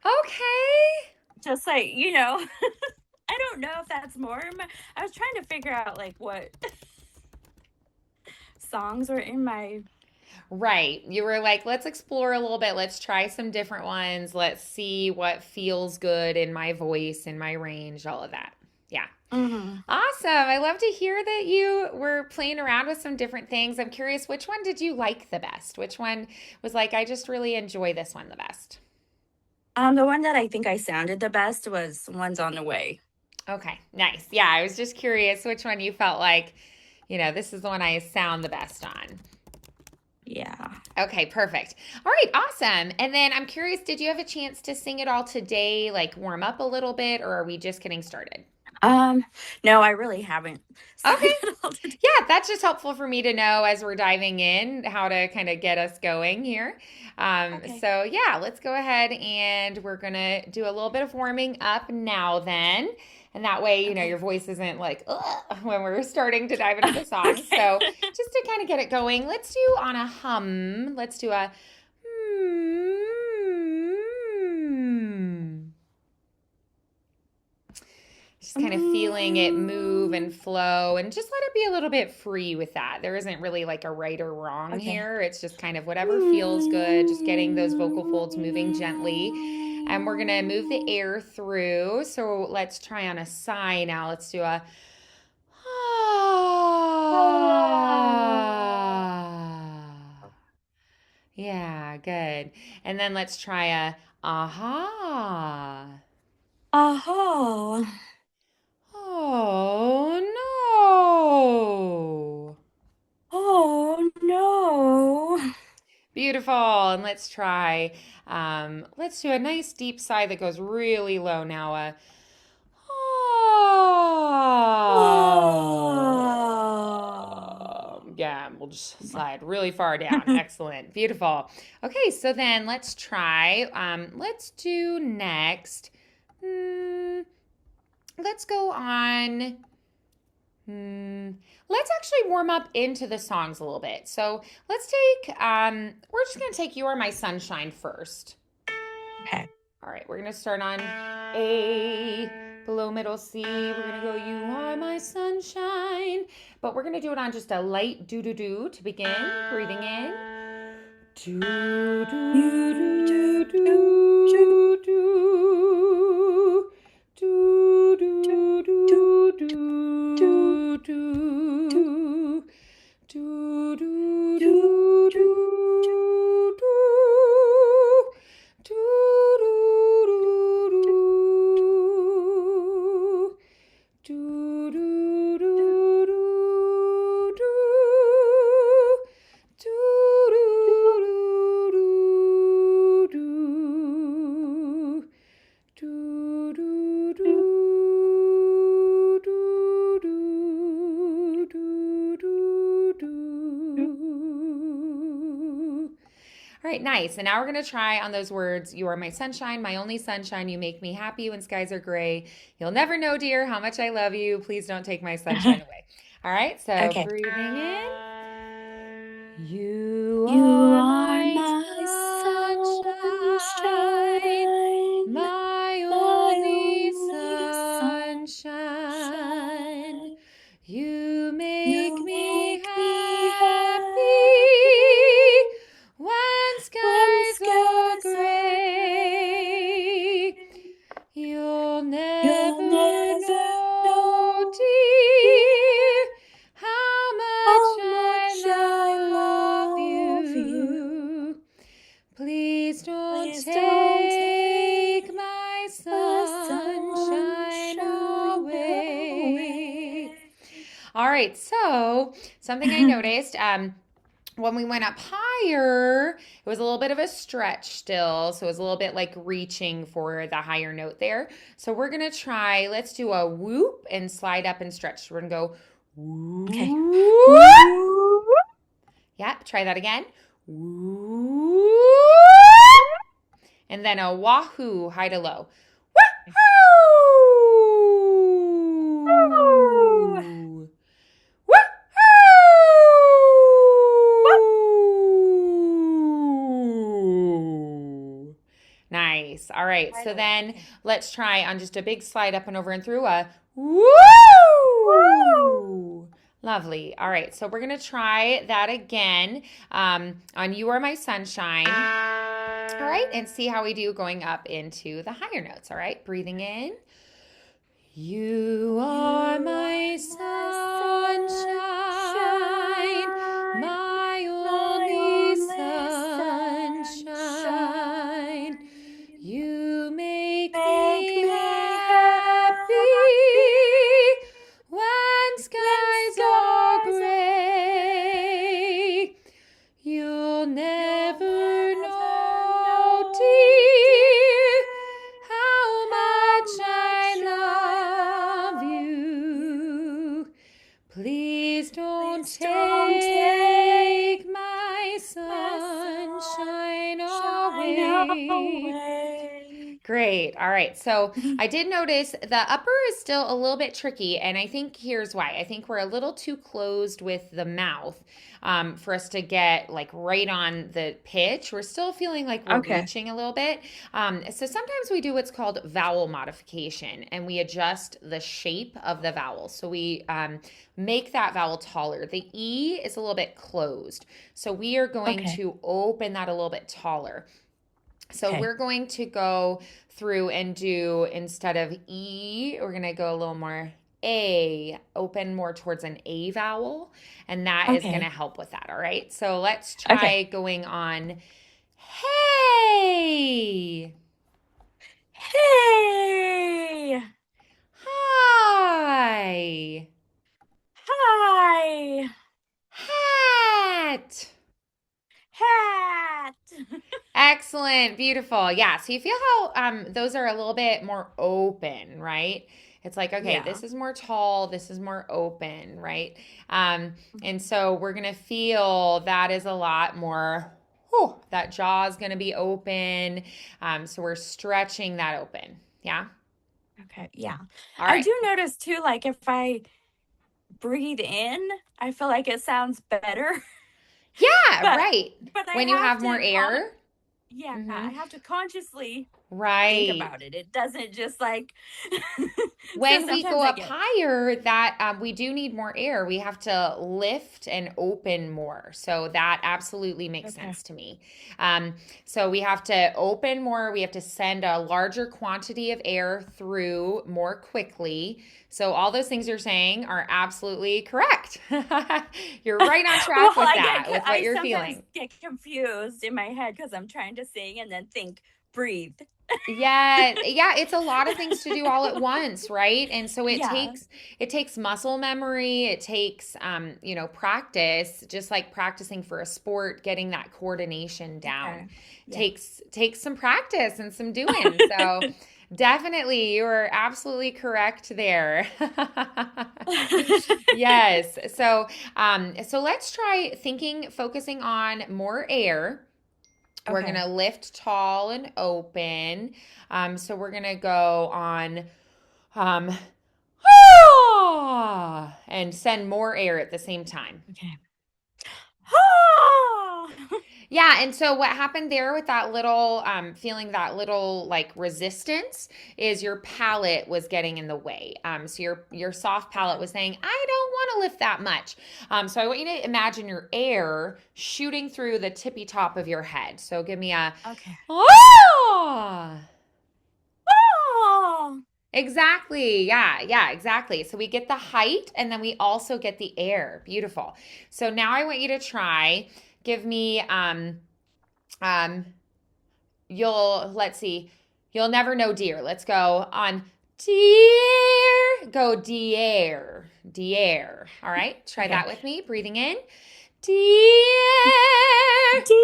Okay. Just like, I don't know if that's more. I was trying to figure out like what songs were in my. Right. You were like, let's explore a little bit. Let's try some different ones. Let's see what feels good in my voice, in my range, all of that. Yeah. Mm-hmm. Awesome. I love to hear that you were playing around with some different things. I'm curious, which one did you like the best? Which one was like, I just really enjoy this one the best? The one that I think I sounded the best was "One's on the Way." Okay, nice. Yeah, I was just curious which one you felt like, this is the one I sound the best on. Yeah. Okay, perfect. All right, awesome. And then I'm curious, did you have a chance to sing it all today, like warm up a little bit, or are we just getting started? No, I really haven't sung Okay. it all today. Yeah, that's just helpful for me to know as we're diving in how to kind of get us going here. Okay. So, yeah, let's go ahead and we're going to do a little bit of warming up now then. And that way, Okay. your voice isn't like, ugh, when we're starting to dive into the song. Okay. So, just to kind of get it going, let's do on a hum. Let's do a hmm. Just kind of feeling it move and flow and just let it be a little bit free with that. There isn't really like a right or wrong Okay. here. It's just kind of whatever feels good, just getting those vocal folds moving gently. And we're going to move the air through. So let's try on a sigh now. Let's do a yeah, good. And then let's try a aha. Oh. Oh no. Oh no. Beautiful. And let's do a nice deep sigh that goes really low now. Yeah, we'll just slide really far down. Excellent. Beautiful. Okay, so then let's try. Let's do next. Let's go on. Let's actually warm up into the songs a little bit. So let's take, we're just going to take You Are My Sunshine first. Okay. All right, we're going to start on A, below middle C. We're going to go You Are My Sunshine. But we're going to do it on just a light do-do-do to begin. Breathing in. Do-do-do-do-do-do. Do-do-do-do-do. All right, nice. And now we're going to try on those words. You are my sunshine, my only sunshine. You make me happy when skies are gray. You'll never know, dear, how much I love you. Please don't take my sunshine away. All right, so Okay. breathing in. You You are are my my sunshine, sunshine, my my only only sunshine. sunshine. You make You me make me happy happy when when skies are skies are gray. gray. You'll You'll never never know, know, dear, dear, how much how I much I love love you. you. Please don't Please don't take take my my sunshine sunshine away. away. All right, so something I noticed when we went up high higher. It was a little bit of a stretch still, so it was a little bit like reaching for the higher note there. So we're gonna try, let's do a whoop and slide up and stretch. So we're gonna go Okay. whoop. Yeah, try that again. Whoop. And then a wahoo, high to low. Wahoo! Wahoo! Nice. All right. So then let's try on just a big slide up and over and through a woo! Lovely. All right. So we're going to try that again on You Are My Sunshine. All right. And see how we do going up into the higher notes. All right. Breathing in. You are my sunshine, my only sunshine. You make me happy when skies are gray. You'll never know, dear, how much I love you. Please don't take my sunshine away. Great. All right. So I did notice the upper is still a little bit tricky, and I think here's why. I think we're a little too closed with the mouth for us to get like right on the pitch. We're still feeling like we're reaching a little bit. So sometimes we do what's called vowel modification, and we adjust the shape of the vowel. So we make that vowel taller. The E is a little bit closed. So we are going to open that a little bit taller. So we're going to go through and do, instead of E, we're going to go a little more A, open more towards an A vowel, and that is going to help with that, all right? So let's try going on hey. Hey. Hi. Hi. Hat. Hat. Excellent. Beautiful. Yeah. So you feel how those are a little bit more open, right? It's like, okay, this is more tall, this is more open, right? And so we're going to feel that is a lot more, that jaw is going to be open. So we're stretching that open. Yeah. Okay. Yeah. All I right. do notice too, like if I breathe in, I feel like it sounds better. Yeah, but right. but I When you have have more to air. I have to consciously think Right. about it. It doesn't just like so When we go sometimes I up get higher, that we do need more air. We have to lift and open more. So that absolutely makes sense to me. So we have to open more. We have to send a larger quantity of air through more quickly. So all those things you're saying are absolutely correct. You're right on track with that, with what I you're sometimes feeling. get confused in my head because I'm trying to sing and then think, breathe. Yeah, it's a lot of things to do all at once, right? And so Yeah. it takes muscle memory, it takes practice, just like practicing for a sport, getting that coordination down. Okay. Yeah. Takes some practice and some doing. So definitely you are absolutely correct there. Yes. So let's try focusing on more air. We're going to lift tall and open. So we're going to go on and send more air at the same time. Okay. Yeah, and so what happened there with that little feeling that little like resistance is your palate was getting in the way. So your soft palate was saying, I don't want to lift that much. So I want you to imagine your air shooting through the tippy top of your head. So give me a oh. Exactly. Yeah, exactly. So we get the height and then we also get the air. Beautiful. So now I want you to try. Give me let's see. You'll never know dear. Let's go on dear. Go dear. Dear. All right. Try that with me. Breathing in. Dear. Dear.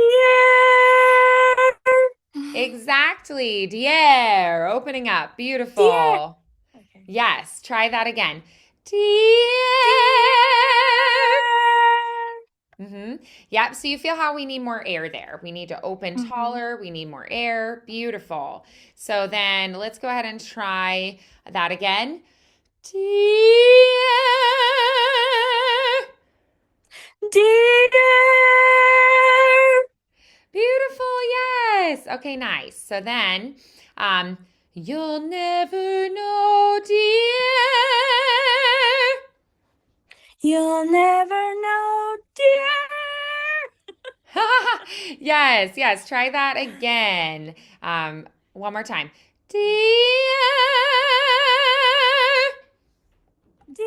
Exactly. Dear. Opening up. Dear. Beautiful. Okay. Yes. Try that again. Dear. Yep. So you feel how we need more air there. We need to open taller. We need more air. Beautiful. So then let's go ahead and try that again. Dear. Dear. Beautiful. Yes. Okay, nice. So then, um, you'll never know, dear. You'll never know, dear. Yes, yes. Try that again. One more time. Dear. Dear.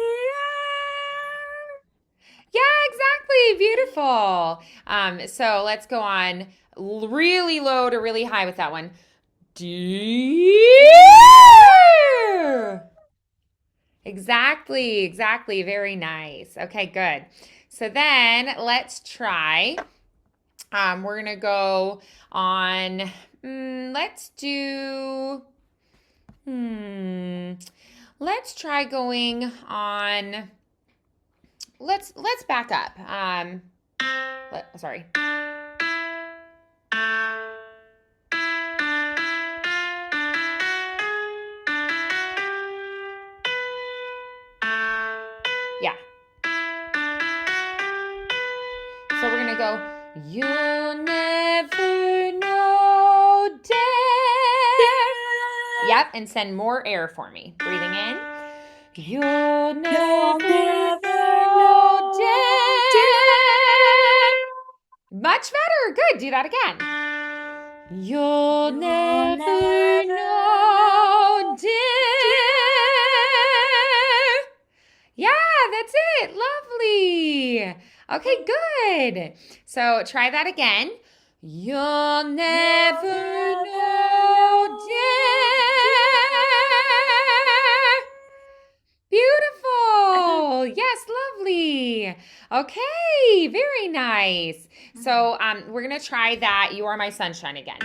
Yeah, exactly. Beautiful. So let's go on really low to really high with that one. Dear. Exactly, exactly. Very nice. Okay, good. So then let's try. We're gonna go on. Let's do. Hmm. Let's try going on. Let's back up. Sorry. Yeah. So we're gonna go. You'll never know, dare. Yep, and send more air for me. Breathing in. You'll You'll never never know, know, dare. dear. Much better. Good. Do that again. You'll You'll never never know, know, dear. Yeah, that's it. Lovely. Okay, good. So try that again. You'll You'll never never know, know, dear. Beautiful. Yes, lovely. Okay, very nice. So we're gonna try that You Are My Sunshine again.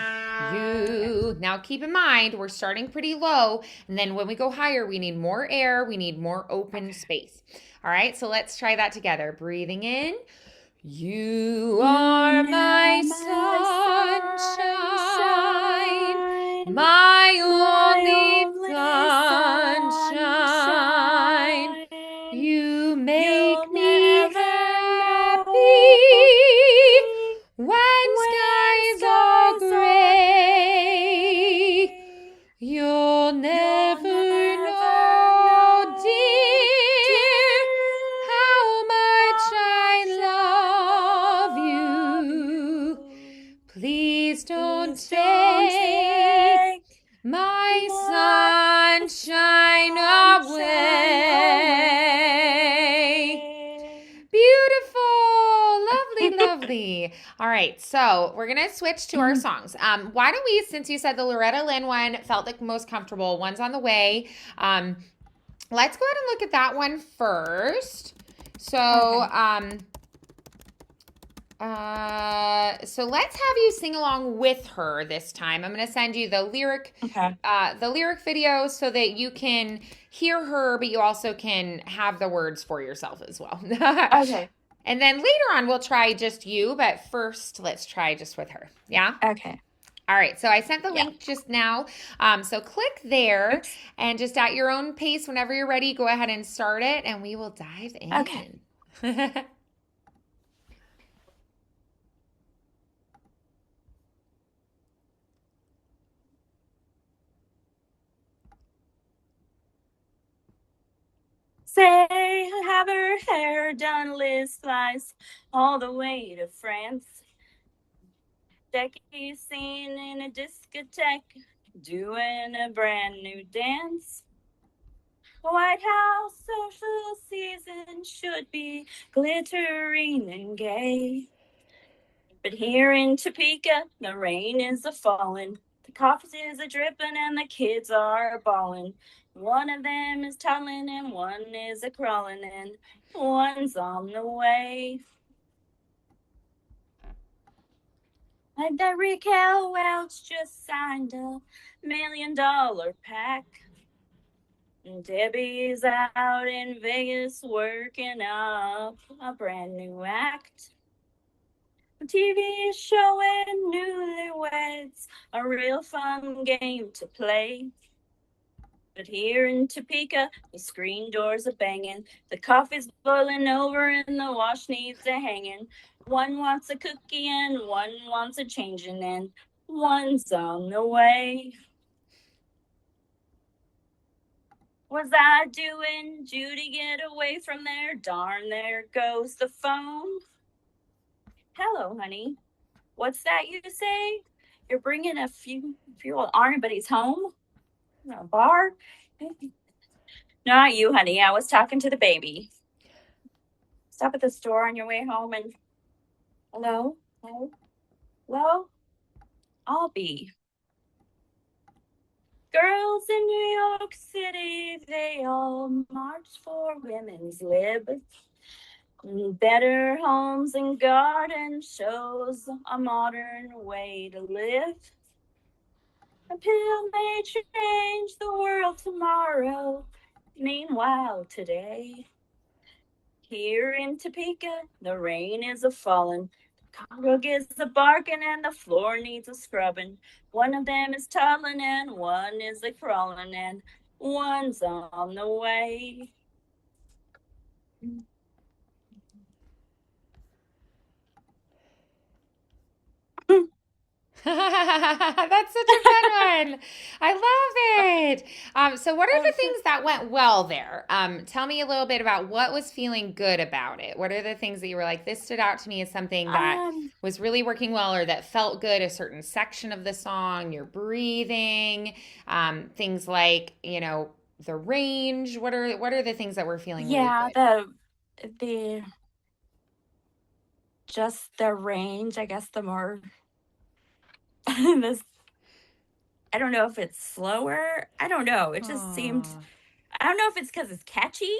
You now keep in mind we're starting pretty low, and then when we go higher, we need more air, we need more open space. All right, so let's try that together. Breathing in. You are You my are my sunshine, sunshine, my my only only sunshine. sunshine. You make You'll me never happy know me when when skies are skies are gray. gray. You'll You'll never never know, know, dear, dear, how much how much I love I love you. you. Please don't Please don't take take my my sunshine sunshine away. away. Beautiful. Lovely, lovely. All right, so we're going to switch to our songs. Why don't we, since you said the Loretta Lynn one felt like most comfortable, one's on the way. Let's go ahead and look at that one first. So, Okay. so let's have you sing along with her this time. I'm going to send you Okay. the lyric video so that you can hear her, but you also can have the words for yourself as well. Okay. And then later on, we'll try just you, but first, let's try just with her. Yeah? Okay. All right, so I sent the Yeah. link just now. So click there Oops. and just at your own pace, whenever you're ready, go ahead and start it and we will dive Okay. in. Say, have her hair done, Liz flies all the way to France. Jackie seen in a discotheque, doing a brand new dance. White House social season should be glittering and gay. But here in Topeka, the rain is a falling, the coffee is a dripping, and the kids are bawling. One of them is toddling, and one is a crawling, and one's on the way. Like that Raquel Welch just signed $1 million pack. And Debbie's out in Vegas working up a brand new act. TV is showing newlyweds a real fun game to play. But here in Topeka, the screen doors are banging, the coffee's boiling over, and the wash needs a hanging. One wants a cookie and one wants a changing, and one's on the way. Was I doing Judy get away from there? Darn, there goes the phone. Hello, honey. What's that you say? You're bringing a few fuel on anybody's home? A bar? Not you, honey. I was talking to the baby. Stop at the store on your way home and hello? Hello? Hello? I'll be. Girls in New York City, they all march for women's lib. Better homes and garden shows a modern way to live. A pill may change the world tomorrow. Meanwhile, today, here in Topeka, the rain is a falling. The Congo gets a barking and the floor needs a scrubbing. One of them is toddling and one is a crawling and one's on the way. That's such a fun one. I love it. So what are the things that went well there? Tell me a little bit about what was feeling good about it. What are the things that you were like, this stood out to me as something that was really working well or that felt good, a certain section of the song, your breathing, things like, the range. What are the things that were feeling really Yeah, good? the just the range, I guess the more this I don't know if it's slower. I don't know. It just seemed Aw. I don't know if it's because it's catchy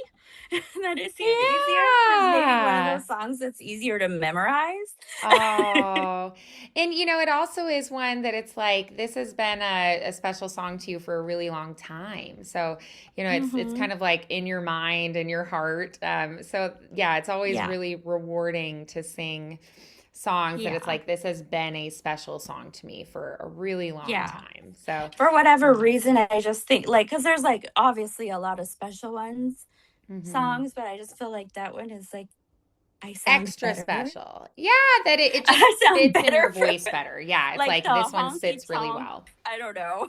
that it seemed easier. It was maybe one of Yeah. those songs that's easier to memorize. Oh, and it also is one that it's like this has been a special song to you for a really long time. So, it's Mm-hmm. kind of like in your mind and your heart. So yeah, it's always Yeah. really rewarding to sing songs that it's Yeah. like this has been a special song to me for a really long Yeah. time. So, For whatever yeah. reason, I just think because there's obviously a lot of special ones Hmm. songs, but I just feel like that one is I sound Extra better. special. Yeah, that it just I sound fits in your better for voice better. Yeah, it's like like the this one honky sits really tonk. well. I don't know.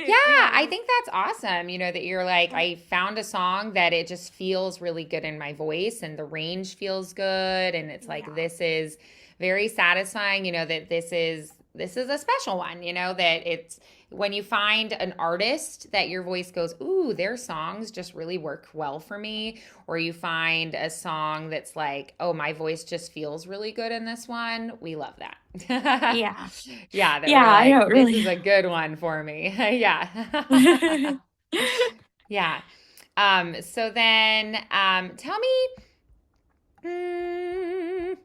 Yeah, It I feels think that's awesome. That you're like, I found a song that it just feels really good in my voice and the range feels good. And it's like, yeah. this is very satisfying, that this is a special one, that it's when you find an artist that your voice goes, ooh, their songs just really work well for me. Or you find a song that's like, oh, my voice just feels really good in this one. We love that. Yeah. Yeah, that we're Yeah, I like, don't this really. is a good one for me. Yeah. Yeah. So then tell me, mm,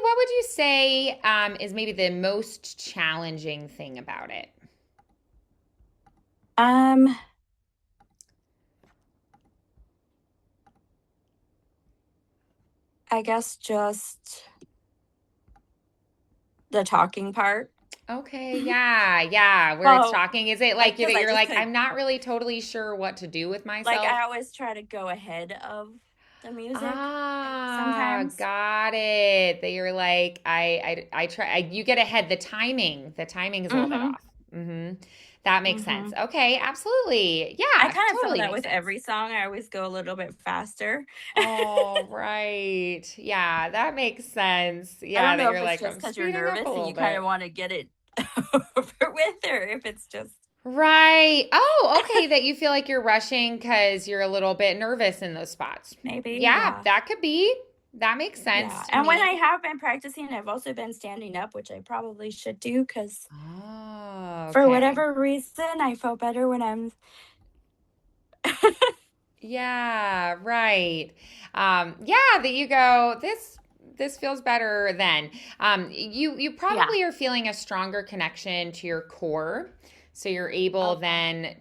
what would you say is maybe the most challenging thing about it? um, I guess just the talking part. Okay, yeah, yeah. Where it's Well, talking, is it like because that I you're just like, could, I'm not really totally sure what to do with myself? I always try to go ahead of the music Ah, sometimes. got it. That you're like, I try. You get ahead. The timing is a little bit Mm-hmm. off. Hmm. That makes Mm-hmm. sense. Okay, absolutely. I Yeah, kind of feel totally that makes with sense. every song. I always go a little bit faster. Oh, right. Yeah, that makes sense. I Yeah, don't that know if you're it's like, just I'm because you're speeding up a nervous and little you kind bit. of want to get it over with, or if it's just Right. Oh, okay. That you feel like you're rushing because you're a little bit nervous in those spots. maybe, Yeah, yeah. that could be. That makes sense Yeah. to And when I me. have been practicing, I've also been standing up, which I probably should do because Oh, for okay. whatever reason, I feel better when I'm. Yeah, right. Yeah, that you go, this this feels better then. You Yeah. probably are feeling a stronger connection to your core, so you're able Okay. then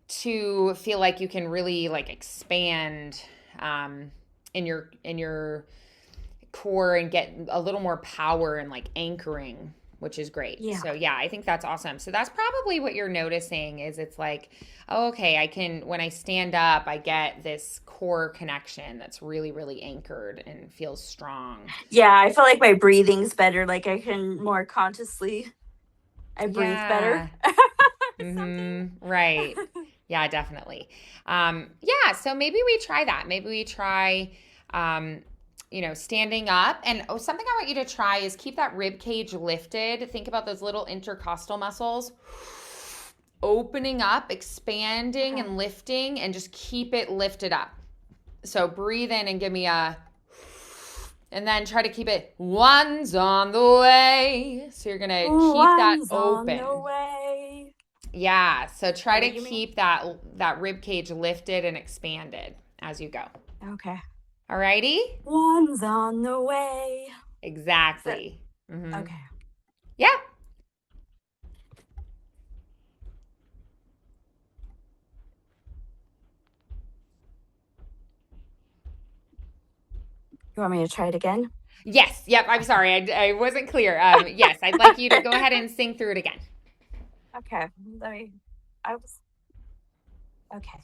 to feel like you can really like expand in your core and get a little more power and like anchoring, which is great. Yeah. So yeah, I think that's awesome. So that's probably what you're noticing is it's like, oh, okay, I can when I stand up, I get this core connection that's really, really anchored and feels strong. Yeah, I feel like my breathing's better. Like I can more consciously, I breathe better. Yeah. Something. Right. Yeah, definitely. Yeah, so maybe we try that. Maybe we try standing up. And something I want you to try is keep that rib cage lifted. Think about those little intercostal muscles opening up, expanding Okay. and lifting, and just keep it lifted up. So breathe in and give me a, and then try to keep it one's on the way. So you're going to keep that One's on the open. way. Yeah, so try What to do you mean? keep that rib cage lifted and expanded as you go. Okay. Alrighty? One's on the way. So, Exactly. okay. Yeah. You want me to try it again? Yes. Yep. I'm sorry. I wasn't clear. Yes, I'd like you to go ahead and sing through it again. Okay. Let me. I was. Okay.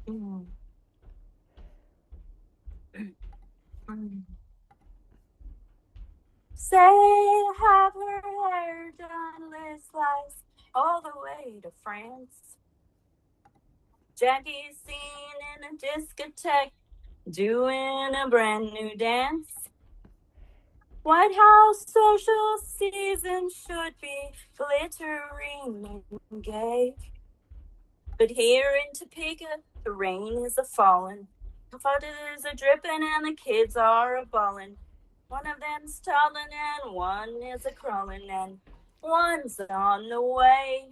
Mm. Say, have her hair done, Liz flies all the way to France. Jackie's seen in a discotheque, doing a brand new dance. White House social season should be glittering and gay. But here in Topeka, the rain is a falling. The water is a dripping and the kids are a bawling. One of them's toddling and one is a crawling and one's on the way.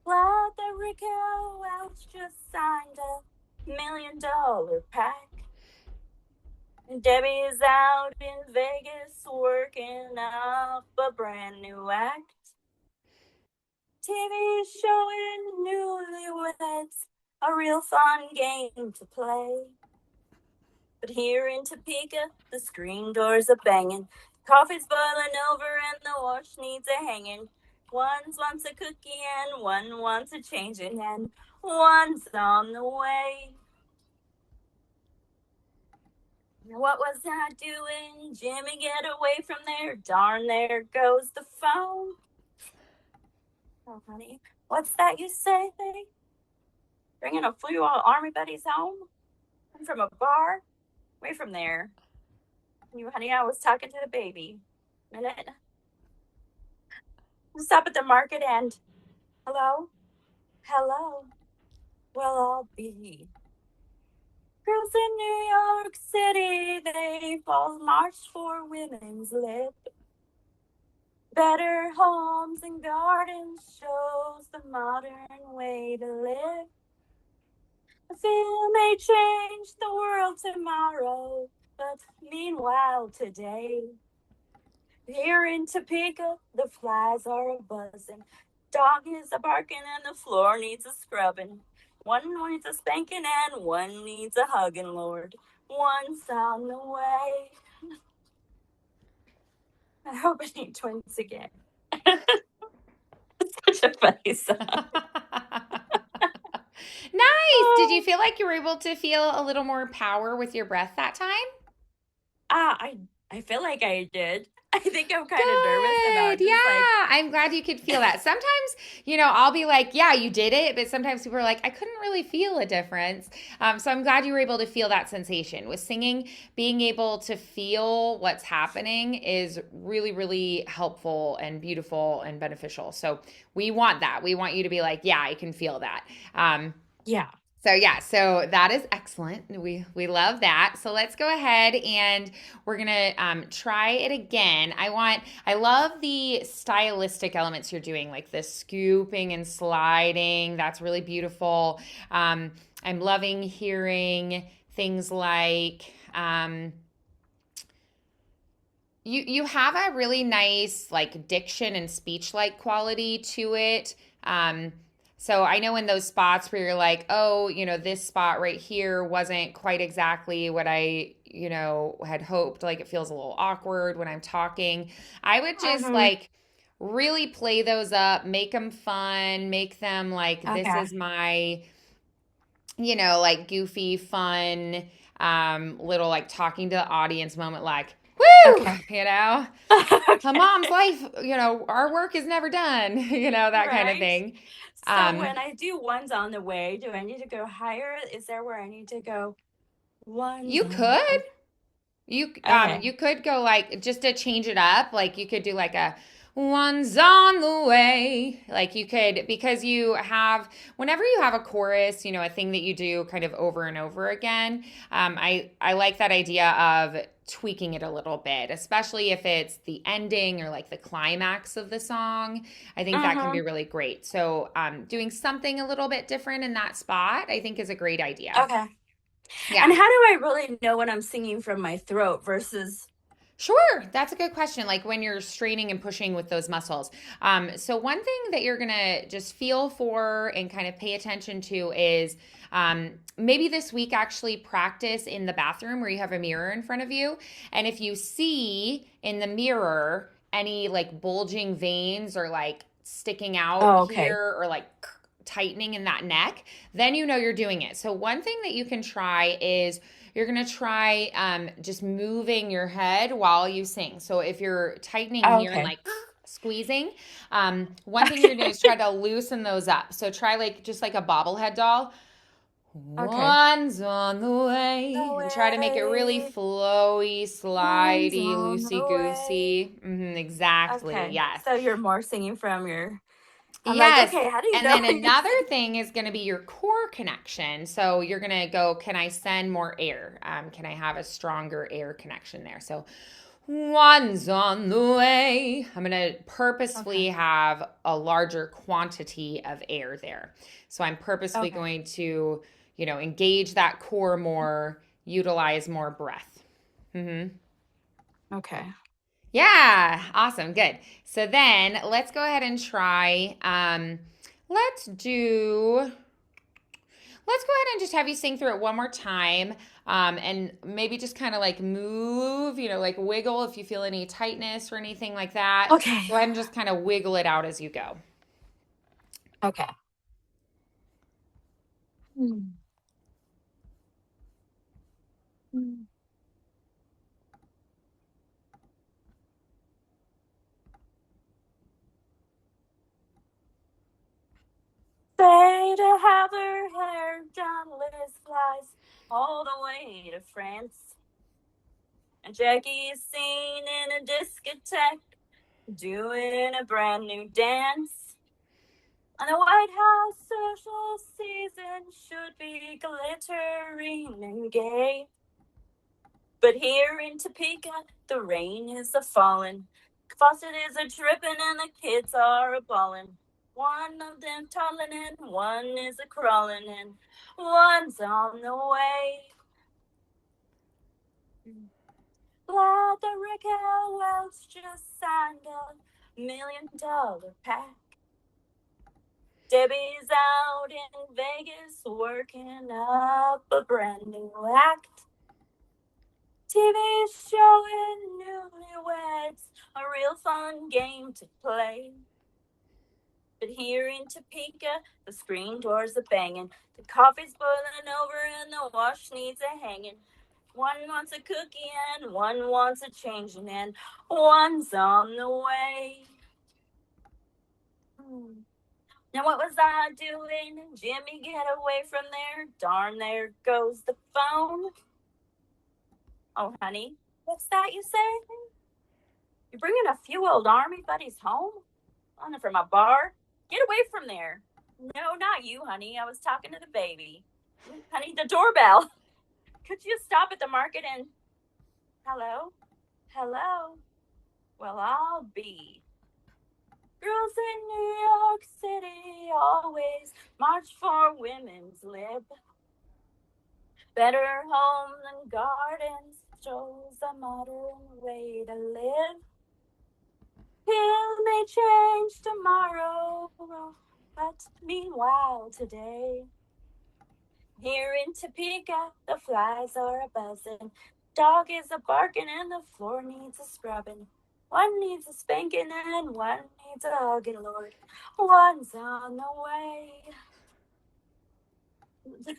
Glad that Rico Welch just signed $1 million pack. And Debbie's out in Vegas working up a brand new act. TV showing newlyweds, a real fun game to play. But here in Topeka, the screen doors are banging. Coffee's boiling over and the wash needs a hanging. One wants a cookie and one wants a changing and one's on the way. What was I doing? Jimmy, get away from there. Darn, there goes the phone. Oh, honey, what's that you say, babe? Bringing a few army buddies home? I'm from a bar? Away from there. You, honey, I was talking to the baby. Minute. Stop at the market and hello? Hello? Well, I'll be. Girls in New York City, they've all marched for women's lib. Better homes and gardens shows the modern way to live. The film may change the world tomorrow, but meanwhile today, here in Topeka, the flies are a buzzing. Dog is a barking and the floor needs a scrubbing. One needs a spanking and one needs a hugging, Lord. One's on the way. I hope I need twins again. It's such a funny song. Nice. Did you feel like you were able to feel a little more power with your breath that time? I feel like I did. I think I'm kind of nervous about Good. Yeah. just like I'm glad you could feel that. Sometimes, I'll be like, yeah, you did it. But sometimes people are like, I couldn't really feel a difference. So I'm glad you were able to feel that sensation. With singing, being able to feel what's happening is really, really helpful and beautiful and beneficial. So we want that. We want you to be like, yeah, I can feel that. yeah. So yeah, so that is excellent. We love that. So let's go ahead and we're gonna try it again. I love the stylistic elements you're doing, like the scooping and sliding. That's really beautiful. I'm loving hearing things like you have a really nice like diction and speech like quality to it. So I know in those spots where you're like, oh, this spot right here wasn't quite exactly what I had hoped. Like it feels a little awkward when I'm talking. I would just Mm-hmm. like really play those up, make them fun, make them like this Okay. is my like goofy, fun, little like talking to the audience moment, like, woo, Okay. a Okay. mom's life, our work is never done, that kind of Right. thing. So Um, when I do ones on the way, do I need to go higher? Is there where I need to go ones you on? could, You Okay. you could go like just to change it up, like you could do like a one's on the way. Like you could because you have whenever you have a chorus, a thing that you do kind of over and over again. I like that idea of tweaking it a little bit, especially if it's the ending or like the climax of the song. I think that can be Mm-hmm. really great. So doing something a little bit different in that spot, I think is a great idea. Okay. And Yeah. how do I really know when I'm singing from my throat versus Sure, that's a good question. Like when you're straining and pushing with those muscles. So one thing that you're gonna just feel for and kind of pay attention to is maybe this week actually practice in the bathroom where you have a mirror in front of you, and if you see in the mirror any like bulging veins or like sticking out oh, okay. here or like tightening in that neck, then you know you're doing it. So one thing that you can try is you're going to try just moving your head while you sing. So if you're tightening Oh, here and okay. like squeezing, one thing you're going to do is try to loosen those up. So try like just like a bobblehead doll. Okay. One's on the The way. And try to make it really way, flowy, one's slidey, on the loosey way. goosey. Exactly. Okay. Yes. So you're more singing from your I'm like, Yes. okay, how do you And know then when you're another singing? thing is going to be your core connection. So you're going to go, can I send more air? Can I have a stronger air connection there? So one's on the way. I'm going to purposefully Okay. have a larger quantity of air there. So I'm purposefully Okay. going to, engage that core more, utilize more breath. Okay. Yeah, awesome, good. So then let's go ahead and try. Let's do. Let's go ahead and just have you sing through it one more time, and maybe just kind of like move, like wiggle if you feel any tightness or anything like that. Okay. Go ahead and just kind of wiggle it out as you go. Okay. Hmm. Hmm. Say to have her hair done, Liz flies all the way to France. And Jackie is seen in a discotheque doing a brand new dance. And the White House social season should be glittering and gay. But here in Topeka, the rain is a falling. Faucet is a dripping and the kids are a bawling. One of them toddling and one is a crawling and one's on the way. Glad that Raquel Welch just signed $1 million pact. Debbie's out in Vegas working up a brand new act. TV showing newlyweds, a real fun game to play. But here in Topeka, the screen doors are banging, the coffee's boiling over, and the wash needs a hanging. One wants a cookie and one wants a changing, and one's on the way. Now what was I doing? Jimmy, get away from there. Darn, there goes the phone. Oh, honey, what's that you say? You're bringing a few old army buddies home? On from a bar? Get away from there. No, not you, honey. I was talking to the baby. Honey, the doorbell. Could you stop at the market and hello? Hello? Well, I'll be. Girls in New York City always march for women's lib. Better home than gardens shows a modern way to live. It may change tomorrow, but meanwhile today, here in Topeka, the flies are a buzzing. Dog is a barking and the floor needs a scrubbing. One needs a spanking and one needs a hugging, Lord. One's on the way.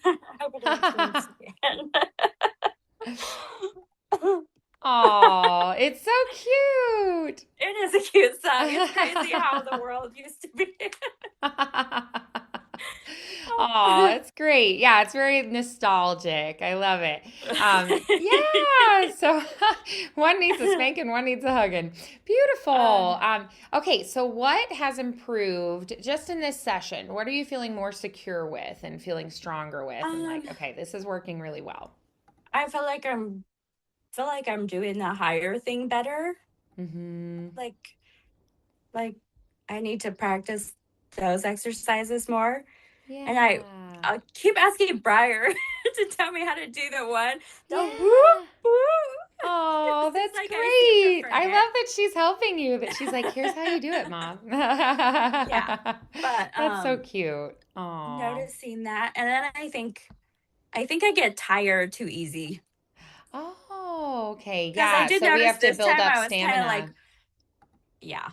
I hope it doesn't again. Oh, it's so cute. It is a cute song. It's crazy how the world used to be. Oh, it's great. Yeah, it's very nostalgic. I love it. Yeah, so one needs a spanking, one needs a hugging. Beautiful. Okay, so what has improved just in this session? What are you feeling more secure with and feeling stronger with? And like, okay, this is working really well. I feel like I'm doing the higher thing better. Mm-hmm. Like I need to practice those exercises more. Yeah. And I keep asking Briar to tell me how to do the one. The Yeah. whoop whoop. Oh, It's that's like I seem to great. I forget. love that she's helping you, that she's like, here's how you do it, Mom. Yeah. But That's so cute. Oh. noticing that. And then I think I get tired too easy. Oh, okay. Because I Yeah. did So we notice have to this build time up I was kind of stamina. like, yeah.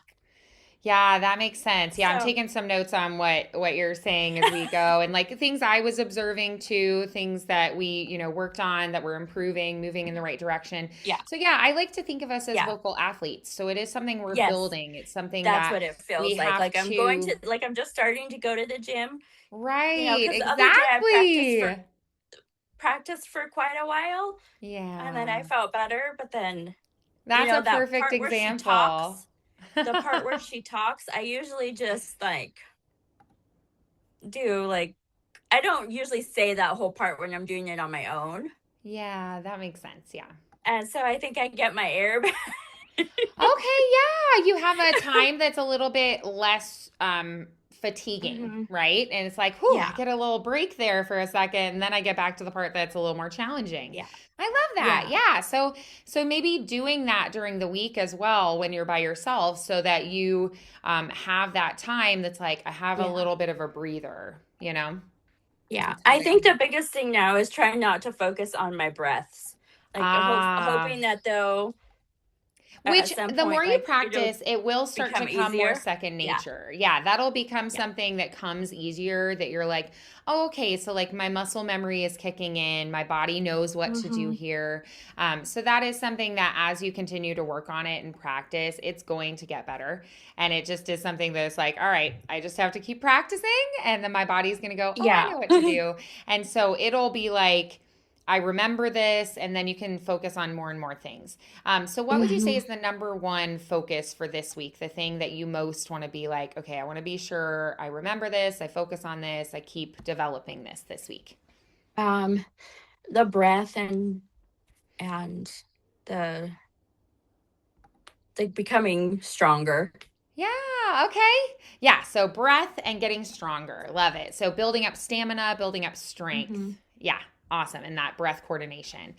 Yeah, that makes sense. Yeah, I'm So taking some notes on what you're saying as we go, and like things I was observing too, things that we, worked on that we're improving, moving in the right direction. yeah. So yeah, I like to think of us as Yeah. vocal athletes. So it is something we're Yes. building. It's something That's that what it feels we like. have Like I'm to. going to like I'm just starting to go to the gym. Right, Because the other day I exactly. practiced for quite a while. And then I Yeah. felt better, but then That's a that perfect part where she example. talks, the part where she talks, I usually just like do like I don't usually say that whole part when I'm doing it on my own. Yeah, that makes sense. Yeah. And so I think I get my air back. Okay, yeah, you have a time that's a little bit less fatiguing, right? And it's like, whew, I Yeah. get a little break there for a second, and then I get back to the part that's a little more challenging. Yeah. I love that. Yeah. Yeah. So maybe doing that during the week as well when you're by yourself so that you have that time that's like, I have a Yeah. little bit of a breather, Yeah. That's I great. think the biggest thing now is trying not to focus on my breaths. Like hoping that they'll at Which some the point more you like it'll practice, it will start to become come more easier. second Yeah. nature. Yeah, that'll become Yeah. something that comes easier that you're like, oh, okay, so like my muscle memory is kicking in, my body knows what to do here. So that is something that as you continue to work on it and practice, it's going to get better. And it just is something that's like, all right, I just have to keep practicing, and then my body's going to go, oh, I know what to do. And so it'll be like, I remember this, and then you can focus on more and more things. So, what would you say is the number one focus for this week? The thing that you most want to be like, okay, I want to be sure I remember this, I focus on this, I keep developing this week. The breath and the like becoming stronger. Yeah, okay. Yeah, so breath and getting stronger. Love it. So, building up stamina, building up strength. Yeah, awesome. And that breath coordination.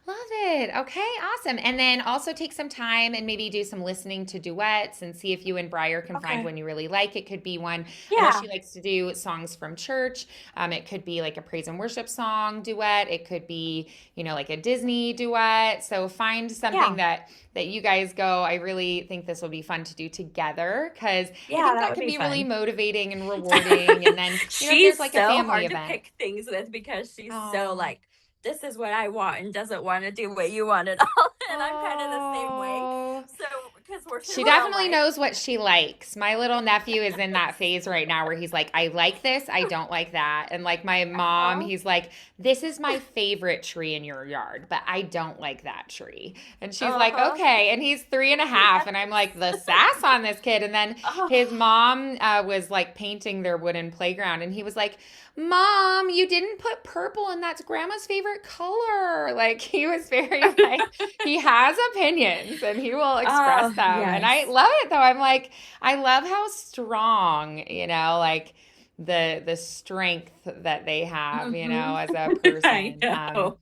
Love it. Okay, awesome. And then also take some time and maybe do some listening to duets and see if you and Briar can find one you really like. It could be one. I know she likes to do songs from church. It could be like a praise and worship song duet. It could be, like a Disney duet. So find something that you guys go, I really think this will be fun to do together because I think that can be really motivating and rewarding. And then, if there's like a family event. To pick things with because she's so like, this is what I want and doesn't want to do what you want at all. And I'm kind of the same way. So because we're She well, definitely like, knows what she likes. My little nephew is in that phase right now where he's like, I like this, I don't like that. And like my mom, oh, he's like, this is my favorite tree in your yard, but I don't like that tree. And she's like, uh-huh. okay. And he's 3.5. And I'm like, the sass on this kid. And then Oh, his mom was like painting their wooden playground. And he was like, Mom, you didn't put purple, and that's grandma's favorite color. Like he was very like, he has opinions and he will express oh, them. And I yes. love it though. I'm like, I love how strong, like the strength that they have, Mm-hmm. as a I person. know.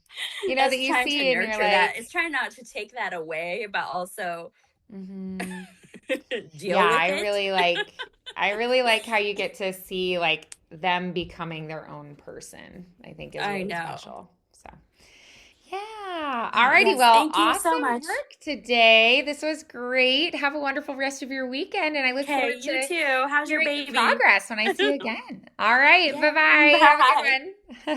That It's you trying to see and you're nurture that. like, It's trying not to take that away, but also mm-hmm. Yeah, deal with it. I really like how you get to see like them becoming their own person. I think is I really know. special. So yeah. Oh, Alrighty. yes. Well, Thank you so awesome much. work today. This was great. Have a wonderful rest of your weekend, and I look Okay, forward you to too. How's your hearing your baby? progress when I see you again. All right. Yeah. Bye bye. Have a Bye. good one.